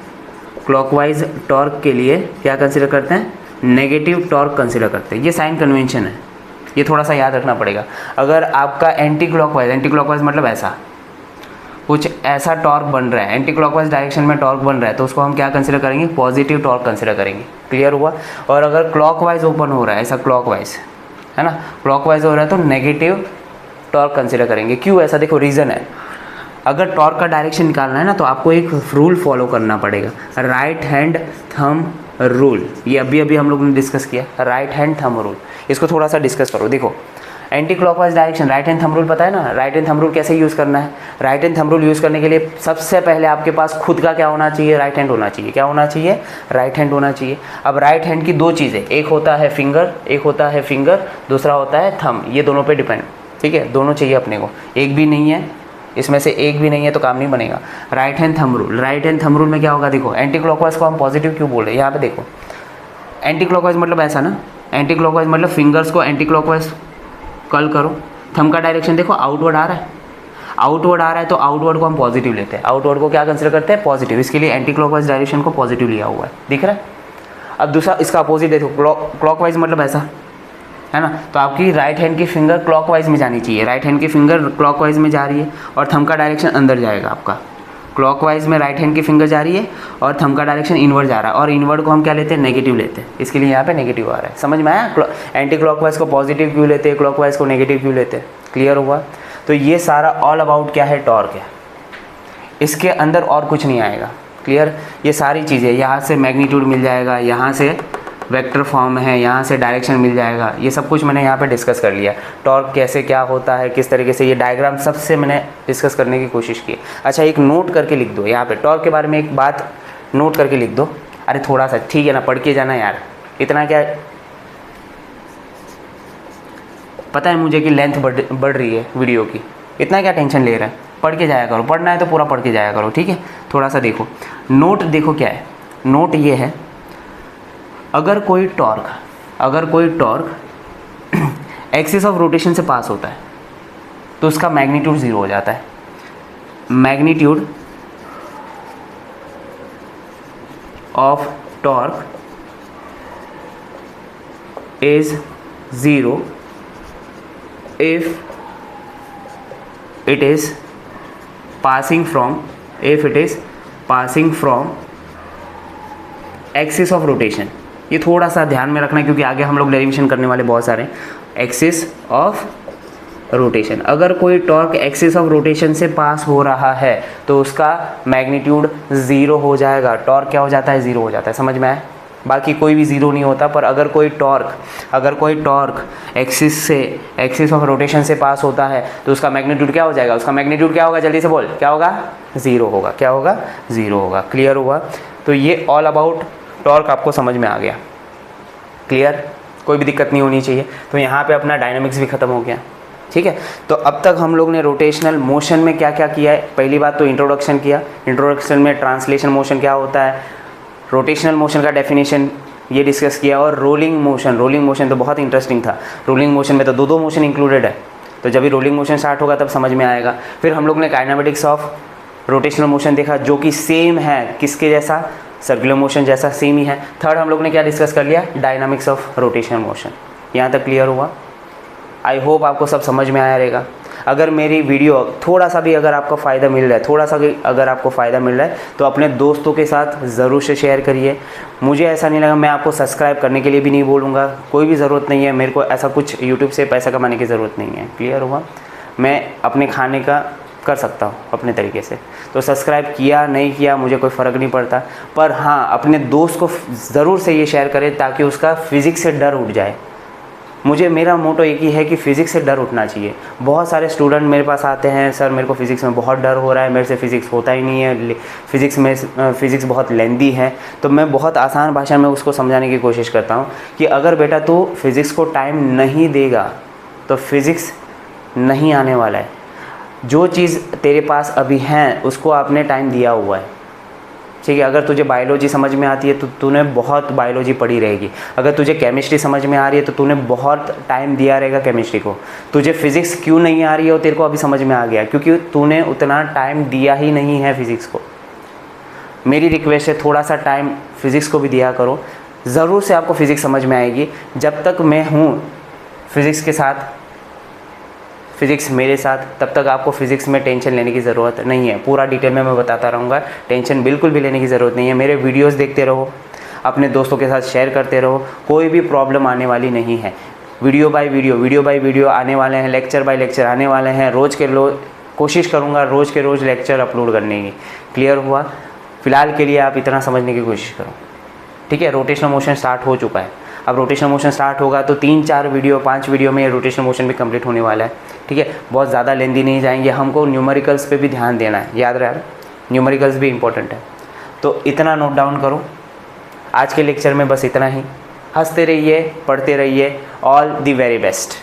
क्लॉकवाइज टॉर्क के लिए क्या कंसिडर करते हैं? नेगेटिव टॉर्क कंसिडर करते हैं। ये साइन कन्वेंशन है, ये थोड़ा सा याद रखना पड़ेगा। अगर आपका एंटी क्लॉकवाइज मतलब ऐसा कुछ ऐसा टॉर्क बन रहा है, एंटी क्लॉकवाइज डायरेक्शन में टॉर्क बन रहा है, तो उसको हम क्या कंसिडर करेंगे? पॉजिटिव टॉर्क कंसिडर करेंगे। क्लियर हुआ? और अगर क्लॉकवाइज ओपन हो रहा है, ऐसा क्लॉकवाइज है ना, क्लॉकवाइज हो रहा है तो नेगेटिव टॉर्क कंसिडर करेंगे। क्यों ऐसा? देखो रीज़न है। अगर टॉर्क का डायरेक्शन निकालना है ना, तो आपको एक रूल फॉलो करना पड़ेगा, राइट हैंड थंब रूल। ये अभी हम लोग ने डिस्कस किया, राइट हैंड थंब रूल। इसको थोड़ा सा डिस्कस करो। देखो anti clockwise direction, right hand thumb rule पता है ना? राइट हैंड थंब रूल कैसे यूज़ करना है? Right hand thumb rule use करने के लिए सबसे पहले आपके पास खुद का क्या होना चाहिए? राइट हैंड होना चाहिए। क्या होना चाहिए? राइट हैंड होना चाहिए। अब राइट हैंड की दो चीज़ें, एक होता है फिंगर, दूसरा होता है थंब। ये दोनों पे डिपेंड, ठीक है? दोनों चाहिए अपने को, एक भी नहीं है, इसमें से एक भी नहीं है तो काम नहीं बनेगा। Right hand thumb rule, right hand thumb rule में क्या होगा? देखो एंटी क्लॉकवाइज को हम पॉजिटिव क्यों बोल रहे हैं? यहाँ पे देखो, एंटी क्लॉकवाइज मतलब ऐसा ना, एंटी क्लॉकवाइज मतलब फिंगर्स को एंटी क्लॉकवाइज कर्ल करो। थंब का डायरेक्शन देखो आउटवर्ड आ रहा है, तो आउटवर्ड को हम पॉजिटिव लेते हैं। आउटवर्ड को क्या कंसिडर करते हैं? पॉजिटिव। इसके लिए एंटी क्लॉकवाइज डायरेक्शन को पॉजिटिव लिया हुआ है, दिख रहा है? अब दूसरा इसका अपोजिट देखो, क्लॉकवाइज मतलब ऐसा है ना, तो आपकी राइट हैंड की फिंगर क्लॉकवाइज में जानी चाहिए। राइट हैंड की फिंगर क्लॉकवाइज में जा रही है और थंब का डायरेक्शन अंदर जाएगा आपका। क्लॉकवाइज में राइट हैंड की फिंगर जा रही है और थंब का डायरेक्शन इनवर्ड जा रहा है, और इनवर्ड को हम क्या लेते हैं? नेगेटिव लेते हैं। इसके लिए यहाँ पे नेगेटिव आ रहा है। समझ में आया? एंटी क्लॉकवाइज को पॉजिटिव क्यों लेते हैं, क्लॉकवाइज को नेगेटिव क्यों लेते हैं? क्लियर हुआ? तो ये सारा ऑल अबाउट क्या है? टॉर्क है। इसके अंदर और कुछ नहीं आएगा। क्लियर? ये सारी चीज़ें, यहाँ से मैग्नीट्यूड मिल जाएगा, यहाँ से वेक्टर फॉर्म है, यहाँ से डायरेक्शन मिल जाएगा, ये सब कुछ मैंने यहाँ पे डिस्कस कर लिया। टॉर्क कैसे क्या होता है, किस तरीके से, ये डायग्राम सबसे मैंने डिस्कस करने की कोशिश की। अच्छा एक नोट करके लिख दो यहाँ पे, टॉर्क के बारे में एक बात नोट करके लिख दो। अरे थोड़ा सा, ठीक है ना, पढ़ के जाना यार, इतना क्या पता है मुझे कि लेंथ बढ़ रही है वीडियो की, इतना क्या टेंशन ले रहा है? पढ़ के जाया करो, पढ़ना है तो पूरा पढ़ के जाया करो, ठीक है? थोड़ा सा देखो नोट, देखो क्या है नोट, ये है अगर कोई टॉर्क एक्सिस ऑफ रोटेशन से पास होता है तो उसका मैग्नीट्यूड 0 हो जाता है। Magnitude of torque is 0 if it is passing from axis of rotation. ये थोड़ा सा ध्यान में रखना क्योंकि आगे हम लोग डेरिवेशन करने वाले बहुत सारे। एक्सिस ऑफ रोटेशन, अगर कोई टॉर्क एक्सिस ऑफ रोटेशन से पास हो रहा है तो उसका मैग्नीट्यूड 0 हो जाएगा। टॉर्क क्या हो जाता है? 0 हो जाता है। समझ में आया? बाकी कोई भी 0 नहीं होता, पर अगर कोई टॉर्क एक्सिस ऑफ रोटेशन से पास होता है तो उसका मैग्नीट्यूड क्या हो जाएगा? उसका मैग्नीट्यूड क्या होगा? जल्दी से बोल, क्या होगा? 0 होगा। क्या होगा? 0 होगा। क्लियर हुआ? तो ये ऑल अबाउट टॉर्क आपको समझ में आ गया। क्लियर? कोई भी दिक्कत नहीं होनी चाहिए। तो यहाँ पे अपना डायनामिक्स भी ख़त्म हो गया, ठीक है? तो अब तक हम लोग ने रोटेशनल मोशन में क्या क्या किया है? पहली बात तो इंट्रोडक्शन किया। इंट्रोडक्शन में ट्रांसलेशन मोशन क्या होता है, रोटेशनल मोशन का डेफिनेशन ये डिस्कस किया, और रोलिंग मोशन तो बहुत इंटरेस्टिंग था। रोलिंग मोशन में तो दो मोशन इंक्लूडेड है, तो जब भी रोलिंग मोशन स्टार्ट होगा तब समझ में आएगा। फिर हम लोग ने काइनेमेटिक्स ऑफ रोटेशनल मोशन देखा, जो कि सेम है किसके जैसा? सर्कुलर मोशन जैसा, सेम ही है। थर्ड हम लोग ने क्या डिस्कस कर लिया? Dynamics of rotational motion. यहाँ तक क्लियर हुआ? आई होप आपको सब समझ में आया रहेगा। अगर मेरी वीडियो थोड़ा सा भी अगर आपको फ़ायदा मिल रहा है, तो अपने दोस्तों के साथ ज़रूर से शेयर करिए। मुझे ऐसा नहीं लगा, मैं आपको सब्सक्राइब करने के लिए भी नहीं बोलूँगा, कोई भी ज़रूरत नहीं है मेरे को ऐसा कुछ यूट्यूब से पैसा कमाने की ज़रूरत नहीं है। क्लियर हुआ? मैं अपने खाने का कर सकता हूँ अपने तरीके से। तो सब्सक्राइब किया नहीं किया मुझे कोई फ़र्क नहीं पड़ता, पर हाँ अपने दोस्त को ज़रूर से ये शेयर करें ताकि उसका फिज़िक्स से डर उठ जाए। मुझे मेरा मोटो एक ही है कि फ़िज़िक्स से डर उठना चाहिए। बहुत सारे स्टूडेंट मेरे पास आते हैं, सर मेरे को फ़िज़िक्स में बहुत डर हो रहा है, मेरे से फ़िज़िक्स होता ही नहीं है, फ़िज़िक्स बहुत लेंदी है। तो मैं बहुत आसान भाषा में उसको समझाने की कोशिश करता हूँ कि अगर बेटा तू फ़िज़िक्स को टाइम नहीं देगा तो फ़िज़िक्स नहीं आने वाला है। जो चीज़ तेरे पास अभी है उसको आपने टाइम दिया हुआ है, ठीक है। अगर तुझे बायोलॉजी समझ में आती है तो तूने बहुत बायोलॉजी पढ़ी रहेगी। अगर तुझे केमिस्ट्री समझ में आ रही है तो तूने बहुत टाइम दिया रहेगा केमिस्ट्री को। तुझे फिज़िक्स क्यों नहीं आ रही है वो तेरे को अभी समझ में आ गया, क्योंकि तूने उतना टाइम दिया ही नहीं है फिज़िक्स को। मेरी रिक्वेस्ट है थोड़ा सा टाइम फिज़िक्स को भी दिया करो, ज़रूर से आपको फ़िज़िक्स समझ में आएगी। जब तक मैं हूँ फिज़िक्स के साथ, फ़िज़िक्स मेरे साथ, तब तक आपको फ़िज़िक्स में टेंशन लेने की ज़रूरत नहीं है। पूरा डिटेल में मैं बताता रहूँगा, टेंशन बिल्कुल भी लेने की ज़रूरत नहीं है। मेरे वीडियोस देखते रहो, अपने दोस्तों के साथ शेयर करते रहो, कोई भी प्रॉब्लम आने वाली नहीं है। वीडियो बाय वीडियो आने वाले हैं, लेक्चर बाय लेक्चर आने वाले हैं। कोशिश करूँगा रोज़ के रोज़ लेक्चर अपलोड करने की। क्लियर हुआ? फ़िलहाल के लिए आप इतना समझने की कोशिश करो, ठीक है। रोटेशनल मोशन स्टार्ट हो चुका है। अब रोटेशनल मोशन स्टार्ट होगा तो 3-4 वीडियो 5 वीडियो में ये रोटेशनल मोशन भी कंप्लीट होने वाला है, ठीक है। बहुत ज़्यादा लेंदी नहीं जाएंगे। हमको न्यूमेरिकल्स पे भी ध्यान देना है, याद रहे, न्यूमेरिकल्स भी इंपॉर्टेंट है। तो इतना नोट डाउन करो। आज के लेक्चर में बस इतना ही। हंसते रहिए, पढ़ते रहिए। All the very best.